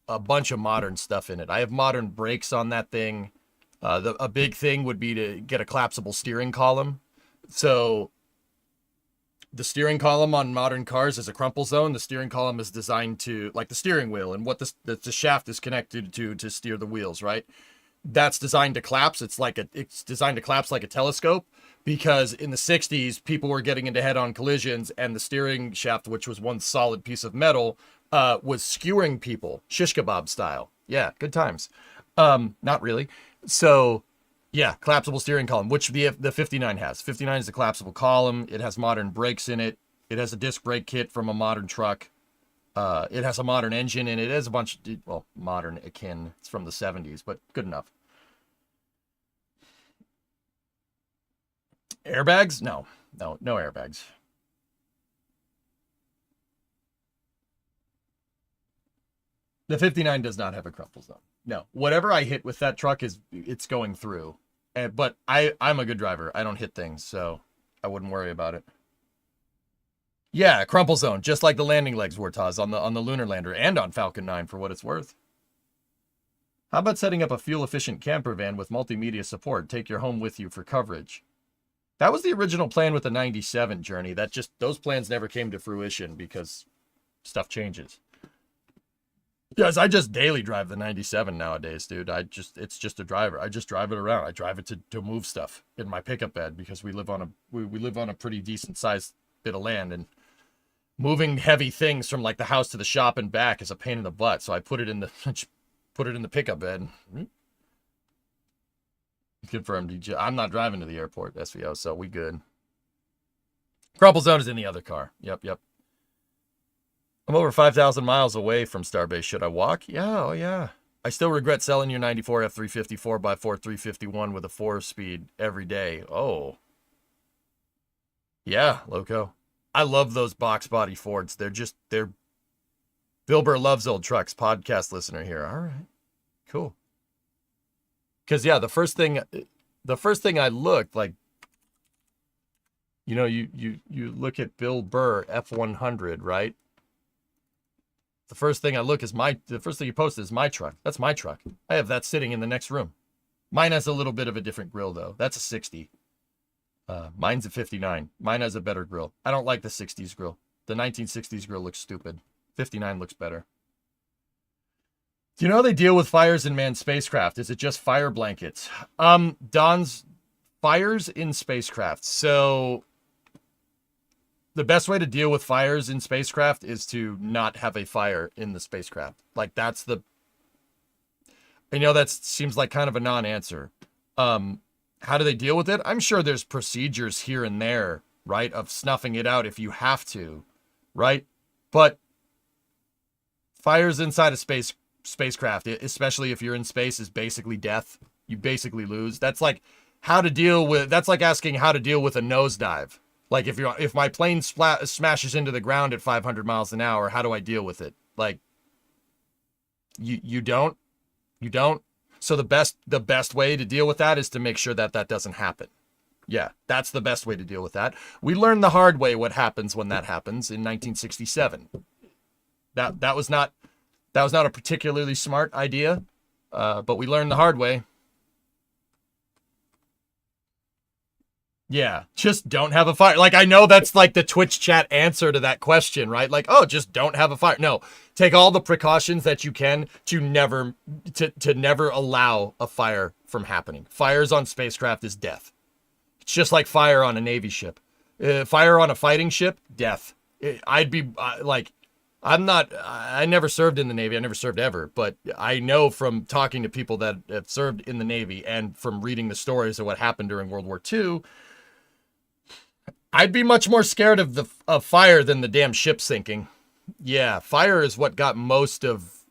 a bunch of modern stuff in it. I have modern brakes on that thing. A big thing would be to get a collapsible steering column. So the steering column on modern cars is a crumple zone. The steering column is designed to, like the steering wheel and what the shaft is connected to steer the wheels, right? That's designed to collapse. It's designed to collapse like a telescope, because in the 60s, people were getting into head-on collisions, and the steering shaft, which was one solid piece of metal, was skewering people, shish kebab style. Yeah, good times. Not really. So, yeah, collapsible steering column, which the 59 has. 59 is a collapsible column. It has modern brakes in it. It has a disc brake kit from a modern truck. It has a modern engine in it. It has a bunch of, well, modern akin. It's from the 70s, but good enough. Airbags? No airbags. The 59 does not have a crumple zone. No, whatever I hit with that truck it's going through. But I'm a good driver. I don't hit things, so I wouldn't worry about it. Yeah, crumple zone, just like the landing legs were, Taz, on the lunar lander and on Falcon 9 for what it's worth. How about setting up a fuel-efficient camper van with multimedia support? Take your home with you for coverage. That was the original plan with the 97 Journey. Those plans never came to fruition because stuff changes. Guys, I just daily drive the 97 nowadays, dude. It's just a driver. I just drive it around. I drive it to move stuff in my pickup bed because we live on a pretty decent sized bit of land, and moving heavy things from like the house to the shop and back is a pain in the butt. So I put it in the pickup bed. Confirmed. I'm not driving to the airport, SVO, so we good. Crumple zone is in the other car. Yep. I'm over 5,000 miles away from Starbase. Should I walk? Yeah, oh yeah. I still regret selling your 94 F350 4x4 351 with a 4-speed every day. Oh. Yeah, Loco. I love those box body Fords. They're Bill Burr loves old trucks. Podcast listener here. All right. Cool. Because, yeah, the first thing I looked, like, you know, you look at Bill Burr F100, right? The first thing he posted is my truck. That's my truck. I have that sitting in the next room. Mine has a little bit of a different grill, though. That's a 60. Mine's a 59. Mine has a better grill. I don't like the 60s grill. The 1960s grill looks stupid. 59 looks better. Do you know how they deal with fires in manned spacecraft? Is it just fire blankets? Don's fires in spacecraft. So the best way to deal with fires in spacecraft is to not have a fire in the spacecraft. Like I know that seems like kind of a non-answer. How do they deal with it? I'm sure there's procedures here and there, right? Of snuffing it out if you have to, right? But fires inside a spacecraft, especially if you're in space, is basically death. You basically lose. That's like asking how to deal with a nosedive. Like if my plane smashes into the ground at 500 miles an hour, how do I deal with it? Like you don't. So the best way to deal with that is to make sure that doesn't happen. Yeah, that's the best way to deal with that. We learned the hard way what happens when that happens in 1967. That was not a particularly smart idea, but we learned the hard way. Yeah, just don't have a fire. Like, I know that's like the Twitch chat answer to that question, right? Like, oh, just don't have a fire. No, take all the precautions that you can to never allow a fire from happening. Fires on spacecraft is death. It's just like fire on a Navy ship. Fire on a fighting ship, death. I never served in the Navy. I never served ever, but I know from talking to people that have served in the Navy and from reading the stories of what happened during World War II, I'd be much more scared of fire than the damn ship sinking. Yeah, fire is what got most of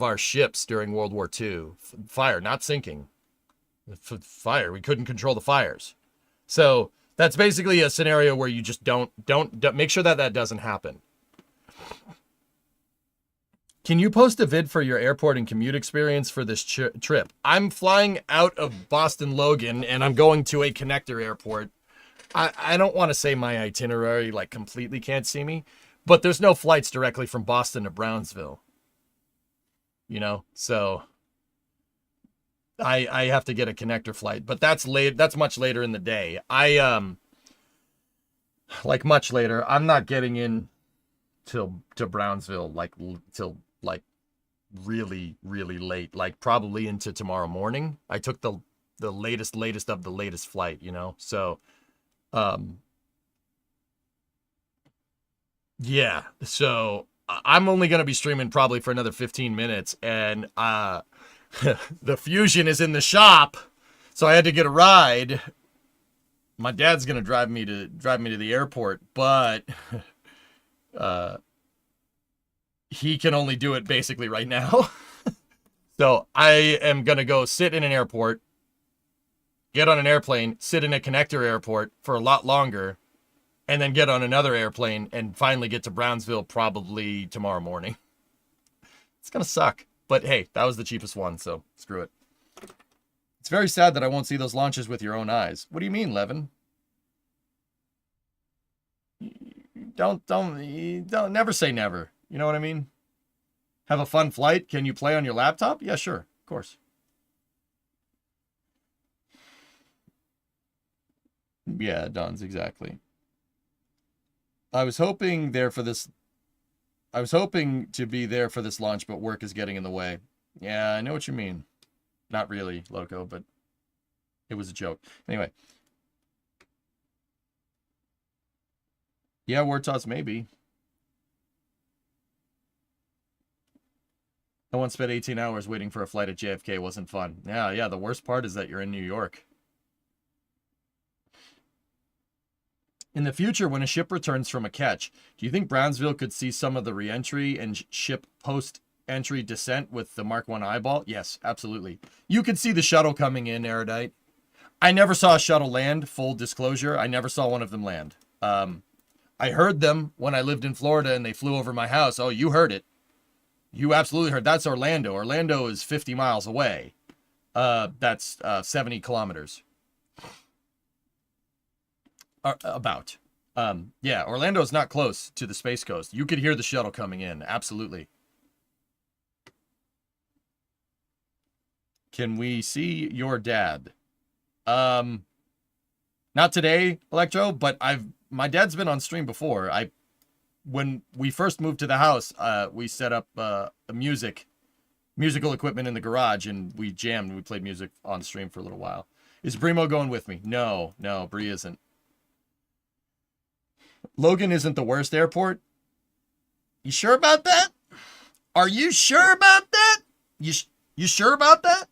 our ships during World War II. Fire, not sinking. Fire, we couldn't control the fires. So that's basically a scenario where you just don't make sure that doesn't happen. Can you post a vid for your airport and commute experience for this trip? I'm flying out of Boston Logan and I'm going to a connector airport. I don't want to say my itinerary like completely can't see me, But there's no flights directly from Boston to Brownsville. So I have to get a connector flight, but that's late. That's much later in the day. Like much later. I'm not getting in to Brownsville till like really, really late, like probably into tomorrow morning. I took the latest of the latest flight, so yeah, so I'm only going to be streaming probably for another 15 minutes, and the Fusion is in the shop, so I had to get a ride. My dad's going to drive me to the airport, but he can only do it basically right now. So I am going to go sit in an airport, get on an airplane, sit in a connector airport for a lot longer, and then get on another airplane and finally get to Brownsville probably tomorrow morning. It's going to suck. But hey, that was the cheapest one, so screw it. It's very sad that I won't see those launches with your own eyes. What do you mean, Levin? Don't never say never. You know what I mean? Have a fun flight. Can you play on your laptop? Yeah, sure. Of course. Yeah, Don's exactly. I was hoping to be there for this launch, but work is getting in the way. Yeah, I know what you mean. Not really, Loco, but it was a joke. Anyway. Yeah, Wartoss, maybe. I once spent 18 hours waiting for a flight at JFK. It wasn't fun. Yeah, the worst part is that you're in New York. In the future, when a ship returns from a catch, do you think Brownsville could see some of the re-entry and ship post-entry descent with the Mark 1 eyeball? Yes, absolutely. You could see the shuttle coming in, Erudite. I never saw a shuttle land, full disclosure. I never saw one of them land. I heard them when I lived in Florida and they flew over my house. Oh, you heard it. You absolutely heard. That's Orlando. Orlando is 50 miles away. That's 70 kilometers. About. Yeah, Orlando is not close to the Space Coast. You could hear the shuttle coming in. Absolutely. Can we see your dad? Not today, Electro, but my dad's been on stream before. When we first moved to the house, we set up musical equipment in the garage, and we jammed. We played music on stream for a little while. Is Brimo going with me? No, Bree isn't. Logan isn't the worst airport. You sure about that? Are you sure about that? You sure about that?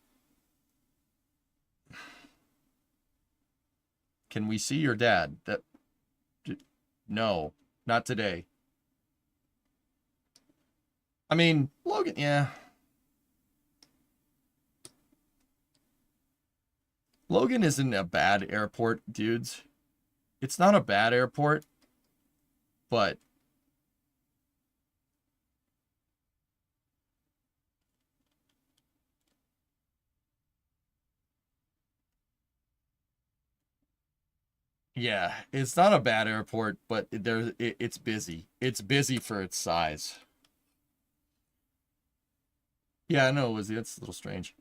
Can we see your dad? No, not today. I mean, Logan, yeah. Logan isn't a bad airport, dudes. It's not a bad airport, but yeah, it's not a bad airport, but it's busy. It's busy for its size. Yeah, I know, Lizzie. That's a little strange.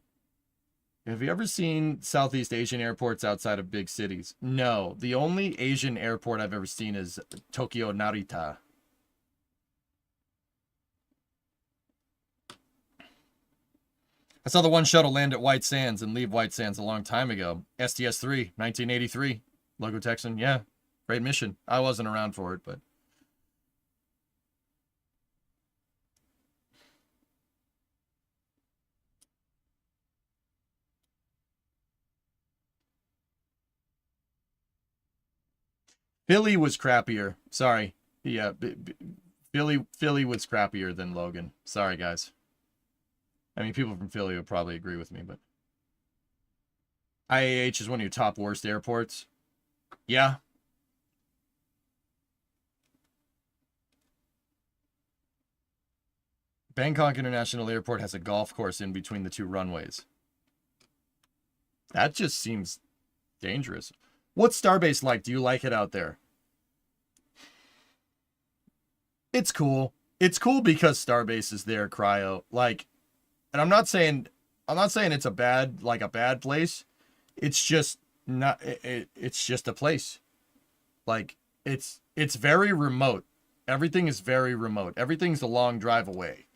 Have you ever seen Southeast Asian airports outside of big cities? No. The only Asian airport I've ever seen is Tokyo Narita. I saw the one shuttle land at White Sands and leave White Sands a long time ago. STS-3, 1983. Logo Texan. Yeah, great mission. I wasn't around for it, but... Philly was crappier. Sorry. Yeah, Philly was crappier than Logan. Sorry, guys. I mean, people from Philly would probably agree with me, but... IAH is one of your top worst airports. Yeah. Bangkok International Airport has a golf course in between the two runways. That just seems dangerous. What's Starbase like? Do you like it out there? It's cool. It's cool because Starbase is there, Cryo. Like, and I'm not saying it's a bad place. It's just not. It's just a place. Like, it's very remote. Everything is very remote. Everything's a long drive away.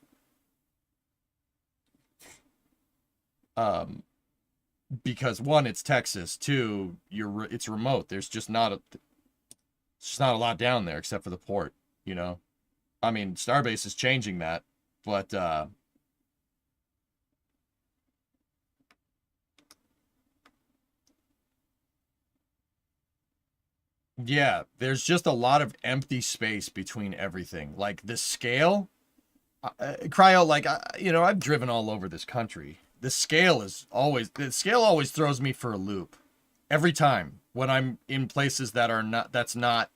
Because one, it's Texas. Two, it's remote. There's just not a lot down there except for the port, you know. I mean, Starbase is changing that, but yeah, there's just a lot of empty space between everything. Like the scale, Cryo, like you know, I've driven all over this country. The scale always throws me for a loop every time when I'm in places that's not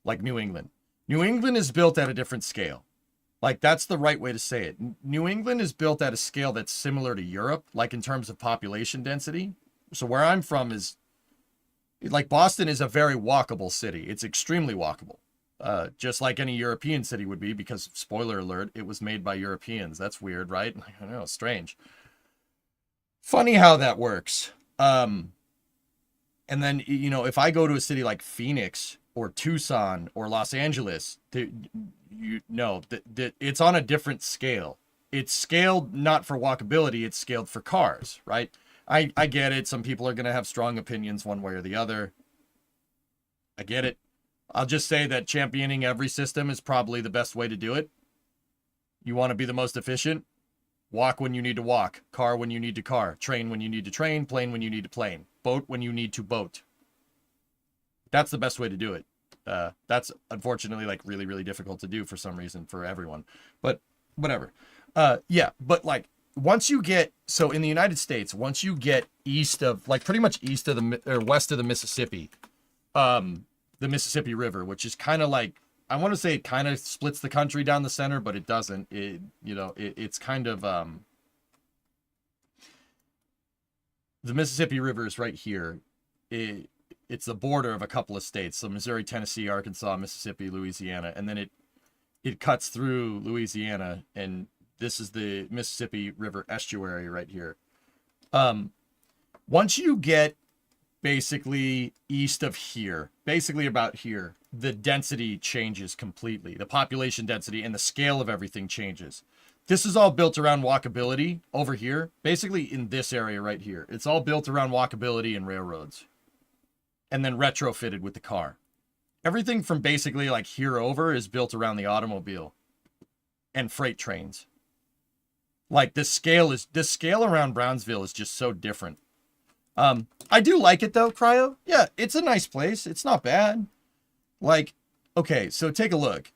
like New England. New England is built at a different scale. Like, that's the right way to say it. New England is built at a scale that's similar to Europe, like in terms of population density. So where I'm from is, like, Boston is a very walkable city. It's extremely walkable. Just like any European city would be, because, spoiler alert, it was made by Europeans. That's weird, right? I know, strange. Funny how that works. And then, you know, if I go to a city like Phoenix or Tucson or Los Angeles, it's on a different scale. It's scaled not for walkability, it's scaled for cars, right? I get it. Some people are going to have strong opinions one way or the other. I get it. I'll just say that championing every system is probably the best way to do it. You want to be the most efficient? Walk when you need to walk, car when you need to car, train when you need to train, plane when you need to plane, boat when you need to boat. That's the best way to do it. That's unfortunately like really, really difficult to do for some reason for everyone, but whatever. Yeah, but like once you get, so in the United States, once you get east of, like pretty much east of west of the Mississippi River, which is kind of like, I want to say it kind of splits the country down the center, but it doesn't. It's kind of, the Mississippi River is right here. It's the border of a couple of states. So Missouri, Tennessee, Arkansas, Mississippi, Louisiana. And then it cuts through Louisiana, and this is the Mississippi River estuary right here. Once you get basically east of here, basically about here, the density changes completely. The population density and the scale of everything changes. This is all built around walkability over here, basically in this area right here. It's all built around walkability and railroads, and then retrofitted with the car. Everything from basically like here over is built around the automobile and freight trains. Like this scale around Brownsville is just so different. I do like it though, Cryo. Yeah, it's a nice place. It's not bad. Like, okay, so take a look.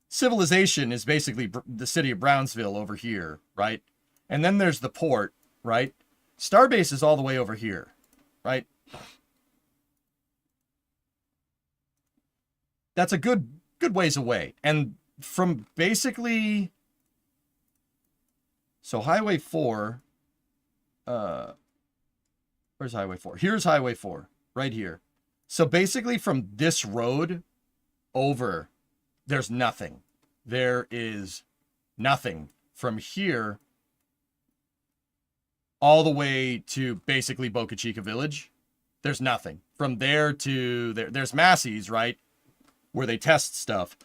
Civilization is basically the city of Brownsville over here, right? And then there's the port, right? Starbase is all the way over here, right? That's a good ways away. And from basically, so Highway 4, where's Highway 4? Here's Highway 4, right here. So basically from this road over, there's nothing. There is nothing from here all the way to basically Boca Chica Village. There's nothing. From there to there, there's Massey's, right? Where they test stuff.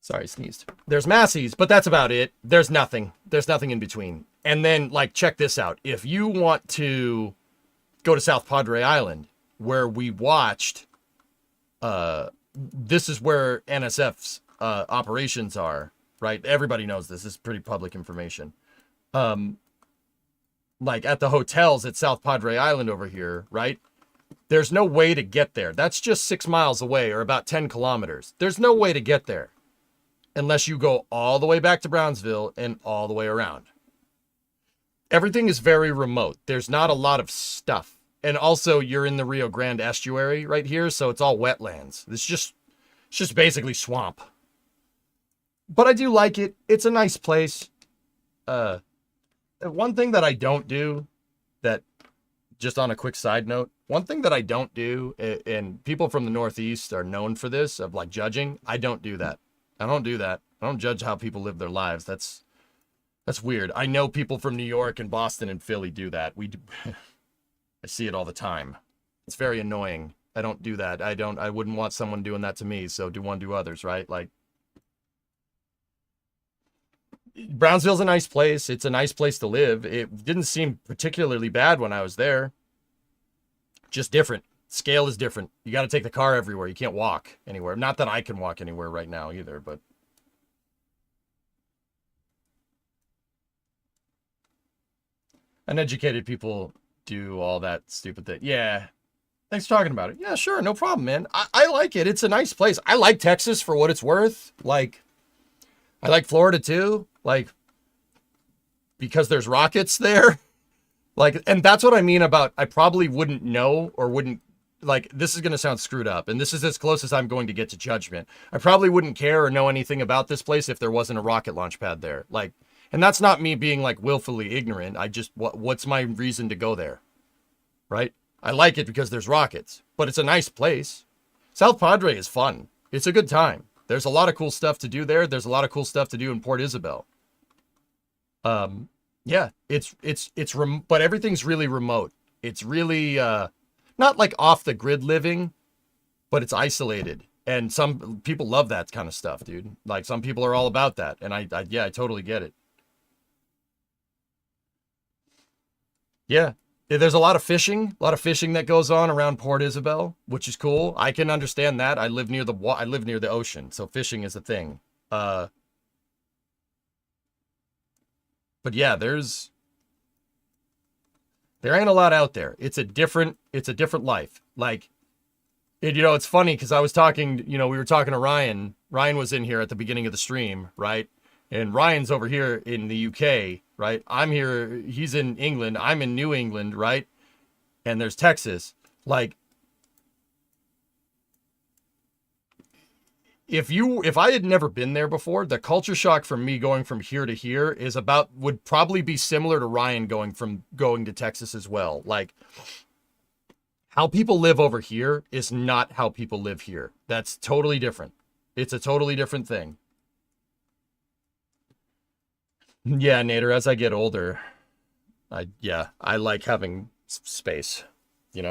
Sorry, sneezed. There's Massey's, but that's about it. There's nothing. There's nothing in between. And then, like, check this out. If you want to go to South Padre Island, where we watched, this is where NSF's operations are, right? Everybody knows this. This is pretty public information. Like, at the hotels at South Padre Island over here, right? There's no way to get there. That's just 6 miles away, or about 10 kilometers. There's no way to get there unless you go all the way back to Brownsville and all the way around. Everything is very remote. There's not a lot of stuff. And also, you're in the Rio Grande estuary right here, so it's all wetlands. It's just basically swamp. But I do like it. It's a nice place. One thing that I don't do that just on a quick side note, one thing that I don't do, and people from the Northeast are known for this, of like judging. I don't do that. I don't do that. I don't judge how people live their lives. That's weird. I know people from New York and Boston and Philly do that. We do. I see it all the time. It's very annoying. I don't do that. I wouldn't want someone doing that to me, so do unto others, right? Like, Brownsville's a nice place. It's a nice place to live. It didn't seem particularly bad when I was there. Just different. Scale is different. You got to take the car everywhere. You can't walk anywhere. Not that I can walk anywhere right now either, but. Uneducated people do all that stupid thing. Yeah. Thanks for talking about it. Yeah, sure. No problem, man. I like it. It's a nice place. I like Texas for what it's worth. Like, I like Florida too. Like, because there's rockets there. Like, and that's what I mean about I probably wouldn't know or wouldn't, like, this is going to sound screwed up. And this is as close as I'm going to get to judgment. I probably wouldn't care or know anything about this place if there wasn't a rocket launch pad there. Like, and that's not me being like willfully ignorant. I just, what's my reason to go there? Right? I like it because there's rockets, but it's a nice place. South Padre is fun. It's a good time. There's a lot of cool stuff to do there. There's a lot of cool stuff to do in Port Isabel. Yeah, but everything's really remote. It's really, not like off the grid living, but it's isolated. And some people love that kind of stuff, dude. Like, some people are all about that. And I totally get it. Yeah. There's a lot of fishing that goes on around Port Isabel, which is cool. I can understand that. I live near the ocean, so fishing is a thing. But yeah, there ain't a lot out there. It's a different life. Like, it's funny because I was talking, we were talking to Ryan. Ryan was in here at the beginning of the stream, right? And Ryan's over here in the UK, right? I'm here. He's in England. I'm in New England, right? And there's Texas. Like, if I had never been there before, the culture shock from me going from here to here would probably be similar to Ryan going to Texas as well. Like, how people live over here is not how people live here. That's totally different. It's a totally different thing. Yeah, Nader, as I get older, I like having space, Is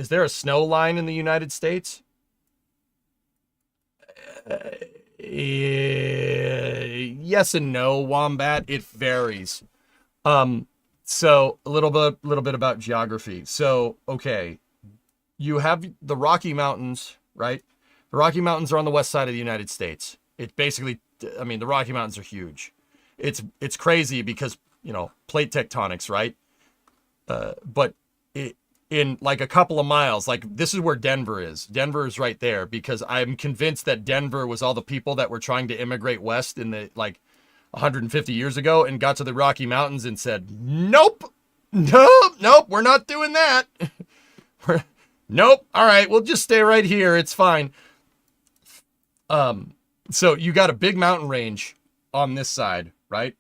there a snow line in the United States? Yes and no, Wombat. It varies. So a little bit about geography. So, okay, you have the Rocky Mountains, right? The Rocky Mountains are on the west side of the United States. It basically, the Rocky Mountains are huge. It's crazy because, plate tectonics, right? But in like a couple of miles, like this is where Denver is. Denver is right there because I'm convinced that Denver was all the people that were trying to immigrate west in the 150 years ago and got to the Rocky Mountains and said, nope, we're not doing that. Nope. All right, we'll just stay right here. It's fine. So you got a big mountain range on this side, right?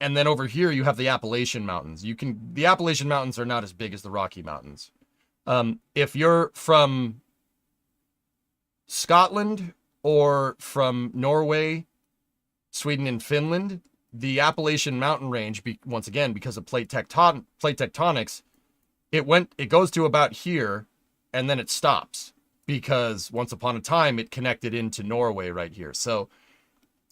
And then over here you have the Appalachian Mountains. The Appalachian Mountains are not as big as the Rocky Mountains. If you're from Scotland or from Norway, Sweden, and Finland, the Appalachian Mountain Range, once again, because of plate tectonics, it goes to about here, and then it stops because once upon a time it connected into Norway right here. So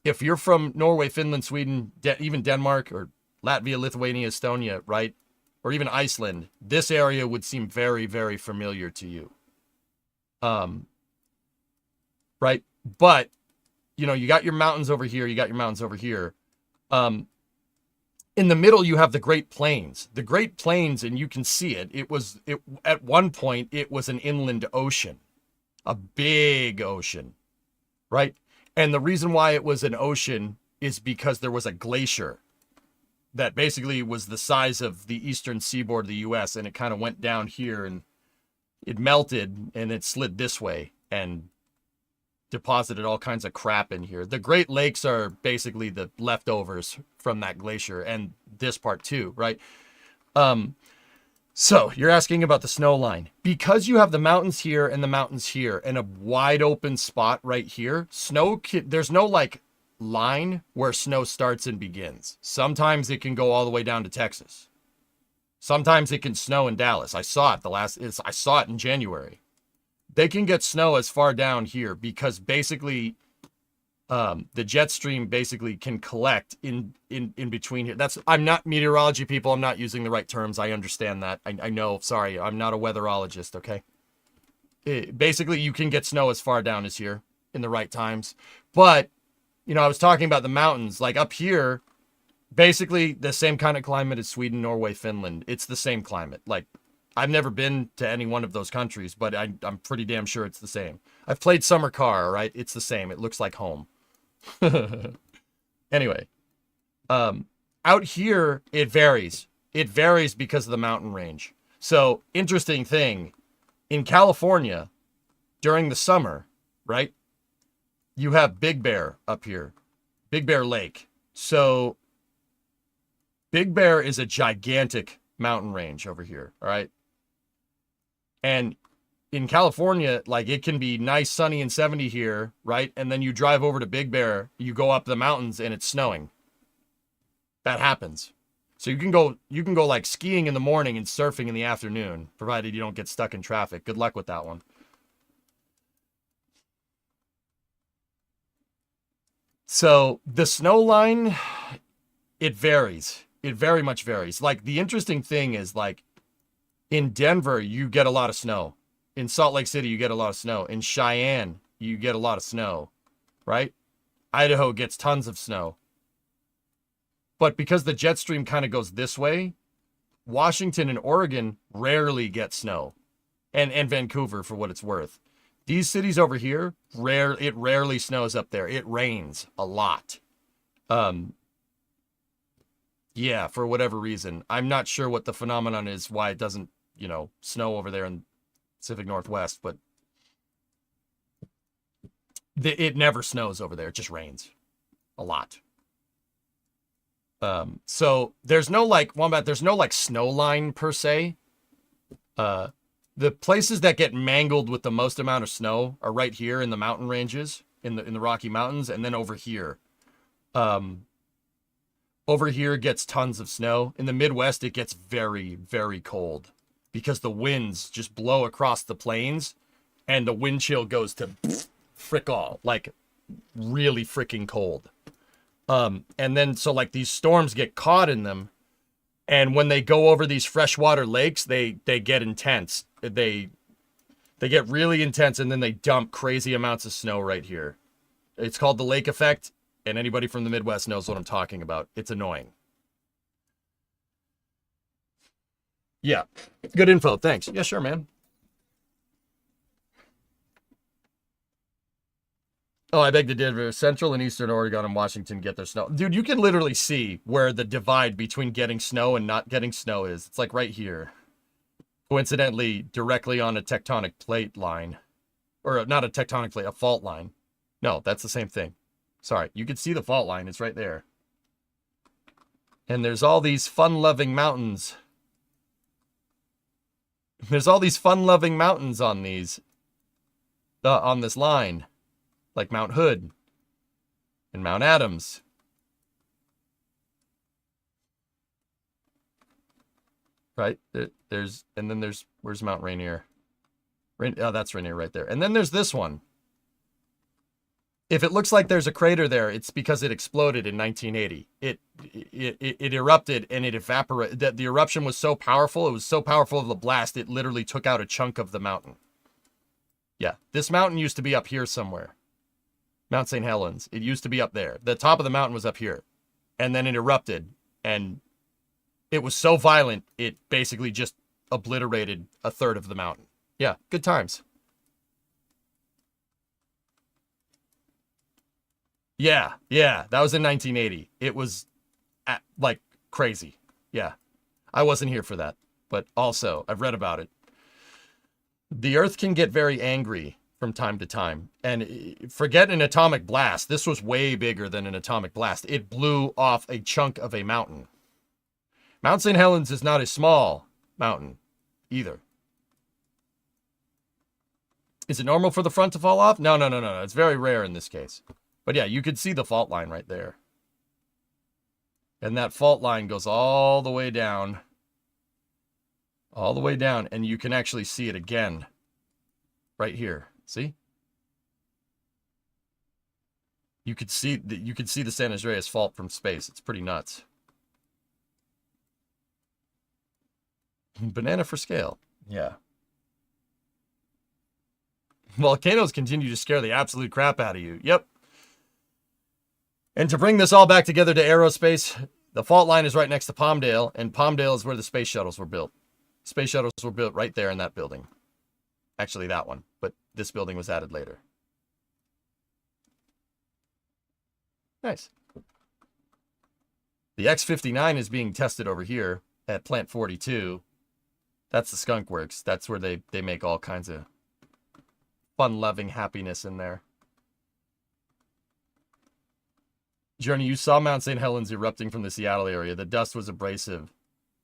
if you're from Norway, Finland, Sweden, even Denmark or Latvia, Lithuania, Estonia, right? Or even Iceland, this area would seem very, very familiar to you. Right? But, you got your mountains over here, you got your mountains over here. In the middle, you have the Great Plains. The Great Plains, and you can see it, at one point, it was an inland ocean. A big ocean, right? And the reason why it was an ocean is because there was a glacier that basically was the size of the eastern seaboard of the U.S. and it kind of went down here and it melted and it slid this way and deposited all kinds of crap in here. The Great Lakes are basically the leftovers from that glacier and this part too, right? So you're asking about the snow line. Because you have the mountains here and the mountains here and a wide open spot right here, there's no like line where snow starts and begins. Sometimes it can go all the way down to Texas. Sometimes it can snow in Dallas. I saw it in January. They can get snow as far down here because basically the jet stream basically can collect in between here. I'm not meteorology, people. I'm not using the right terms. I understand that. I know. Sorry, I'm not a weatherologist, okay? Basically, you can get snow as far down as here in the right times. But, I was talking about the mountains. Like up here, basically the same kind of climate as Sweden, Norway, Finland. It's the same climate. Like, I've never been to any one of those countries, but I'm pretty damn sure it's the same. I've played summer car, right? It's the same. It looks like home. Anyway, out here, it varies. It varies because of the mountain range. So, interesting thing, in California, during the summer, right, you have Big Bear up here, Big Bear Lake. So, Big Bear is a gigantic mountain range over here, all right? And in California, like it can be nice, sunny, and 70 here, right? And then you drive over to Big Bear, you go up the mountains, and it's snowing. That happens. So you can go like skiing in the morning and surfing in the afternoon, provided you don't get stuck in traffic. Good luck with that one. So the snow line, it varies. It very much varies. Like the interesting thing is like in Denver, you get a lot of snow. In Salt Lake City, you get a lot of snow. In Cheyenne, you get a lot of snow, right? Idaho gets tons of snow. But because the jet stream kind of goes this way, Washington and Oregon rarely get snow. And Vancouver, for what it's worth. These cities over here, it rarely snows up there. It rains a lot. Yeah, for whatever reason. I'm not sure what the phenomenon is, why it doesn't, snow over there in Pacific Northwest, but it never snows over there. It just rains a lot. So there's no Wombat, there's no snow line per se. The places that get mangled with the most amount of snow are right here in the mountain ranges, in the Rocky Mountains, and then over here. Over here gets tons of snow. In the Midwest, it gets very, very cold because the winds just blow across the plains and the wind chill goes to frick all, like really freaking cold. And then so like these storms get caught in them, and when they go over these freshwater lakes, they get intense. They get really intense, and then they dump crazy amounts of snow right here. It's called the lake effect, and anybody from the Midwest knows what I'm talking about. It's annoying. Yeah, good info. Thanks. Yeah, sure, man. Oh, I beg to differ. Central and Eastern Oregon and Washington get their snow. Dude, you can literally see where the divide between getting snow and not getting snow is. It's like right here. Coincidentally, directly on a tectonic plate line. Or not a tectonic plate, a fault line. No, that's the same thing. Sorry, you can see the fault line. It's right there. And there's all these fun-loving mountains. There's all these fun-loving mountains on these. On this line. Like Mount Hood. And Mount Adams. Right? Where's Mount Rainier? Oh, that's Rainier right there. And then there's this one. If it looks like there's a crater there, it's because it exploded in 1980. It erupted and it evaporated. The eruption was so powerful, it was so powerful of the blast, it literally took out a chunk of the mountain. Yeah, this mountain used to be up here somewhere. Mount St. Helens. It used to be up there. The top of the mountain was up here. And then it erupted. And it was so violent, it basically just obliterated a third of the mountain. Yeah, good times. Yeah, that was in 1980. It was like crazy. Yeah, I wasn't here for that, but also I've read about it. The Earth can get very angry from time to time, and forget an atomic blast. This was way bigger than an atomic blast. It blew off a chunk of a mountain. Mount St. Helens is not a small mountain either. Is it normal for the front to fall off? No. It's very rare in this case. But yeah, you could see the fault line right there. And that fault line goes all the way down. All the way down. And you can actually see it again. Right here. See? You could see the San Andreas fault from space. It's pretty nuts. Banana for scale. Yeah. Volcanoes continue to scare the absolute crap out of you. Yep. And to bring this all back together to aerospace, the fault line is right next to Palmdale, and Palmdale is where the space shuttles were built. Space shuttles were built right there in that building. Actually, that one, but this building was added later. Nice. The X-59 is being tested over here at Plant 42. That's the Skunk Works. That's where they make all kinds of fun-loving happiness in there. Journey, you saw Mount St. Helens erupting from the Seattle area. The dust was abrasive.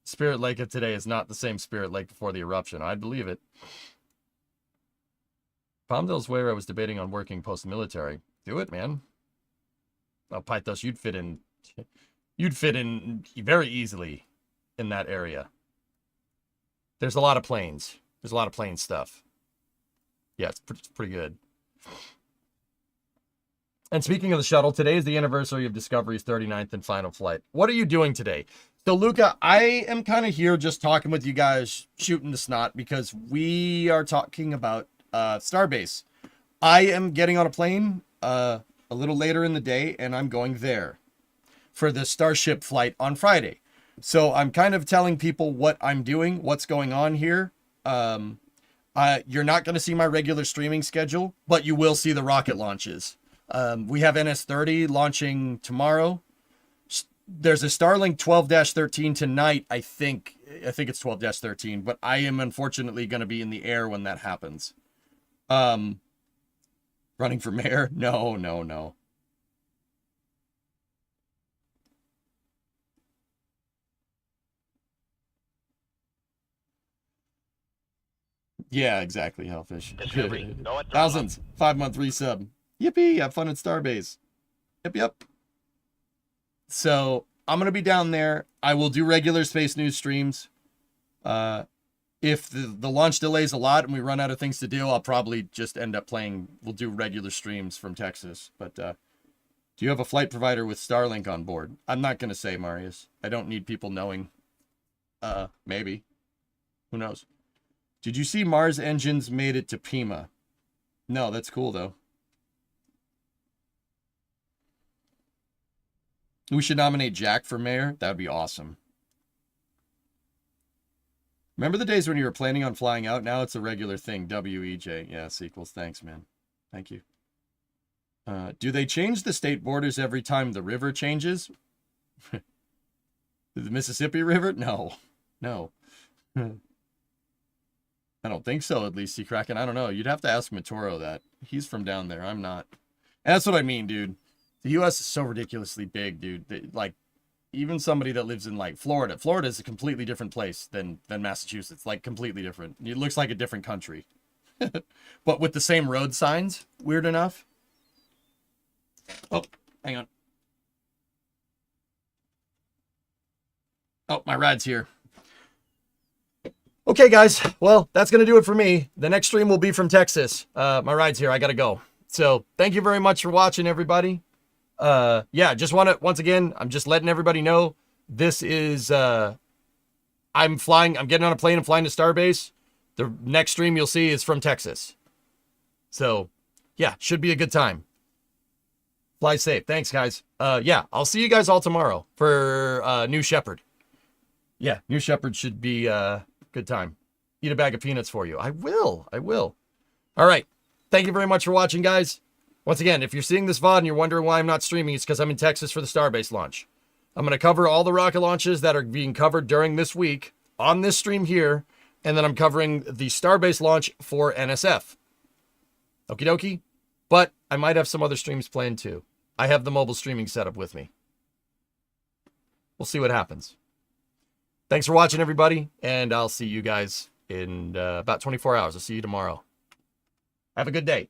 Spirit Lake of today is not the same Spirit Lake before the eruption. I believe it. Palmdale's where I was debating on working post-military. Do it, man. Oh, Pythos, you'd fit in very easily in that area. There's a lot of planes. There's a lot of plane stuff. Yeah, it's pretty good. And speaking of the shuttle, today is the anniversary of Discovery's 39th and final flight. What are you doing today? So, Luca, I am kind of here just talking with you guys, shooting the snot, because we are talking about Starbase. I am getting on a plane a little later in the day, and I'm going there for the Starship flight on Friday. So I'm kind of telling people what I'm doing, what's going on here. You're not going to see my regular streaming schedule, but you will see the rocket launches. We have NS-30 launching tomorrow. There's a Starlink 12-13 tonight, I think it's 12-13, but I am unfortunately going to be in the air when that happens. Running for mayor? No. Yeah, exactly, Hellfish. Discovery, go at throttle up. Thousands, 5-month resub. Yippee, have fun at Starbase. Yep. So, I'm going to be down there. I will do regular Space News streams. If the launch delays a lot and we run out of things to do, I'll probably just end up we'll do regular streams from Texas. But do you have a flight provider with Starlink on board? I'm not going to say, Marius. I don't need people knowing. Maybe. Who knows? Did you see Mars Engines made it to Pima? No, that's cool, though. We should nominate Jack for mayor. That would be awesome. Remember the days when you were planning on flying out? Now it's a regular thing. WEJ. Yeah, sequels. Thanks, man. Thank you. Do they change the state borders every time the river changes? The Mississippi River? No. I don't think so, at least, Kraken. I don't know. You'd have to ask Matoro that. He's from down there. I'm not. And that's what I mean, dude. The U.S. is so ridiculously big, dude. Like, even somebody that lives in, like, Florida. Florida is a completely different place than Massachusetts. Like, completely different. It looks like a different country. But with the same road signs, weird enough. Oh, hang on. Oh, my ride's here. Okay, guys. Well, that's going to do it for me. The next stream will be from Texas. My ride's here. I got to go. So thank you very much for watching, everybody. Yeah, just want to, once again, I'm just letting everybody know this is, I'm getting on a plane and flying to Starbase. The next stream you'll see is from Texas. So yeah, should be a good time. Fly safe. Thanks, guys. Yeah, I'll see you guys all tomorrow for New Shepard. Yeah, New Shepard should be good time. Eat a bag of peanuts for you. I will. All right. Thank you very much for watching, guys. Once again, if you're seeing this VOD and you're wondering why I'm not streaming, it's because I'm in Texas for the Starbase launch. I'm going to cover all the rocket launches that are being covered during this week on this stream here, and then I'm covering the Starbase launch for NSF. Okie dokie. But I might have some other streams planned too. I have the mobile streaming setup with me. We'll see what happens. Thanks for watching, everybody, and I'll see you guys in about 24 hours. I'll see you tomorrow. Have a good day.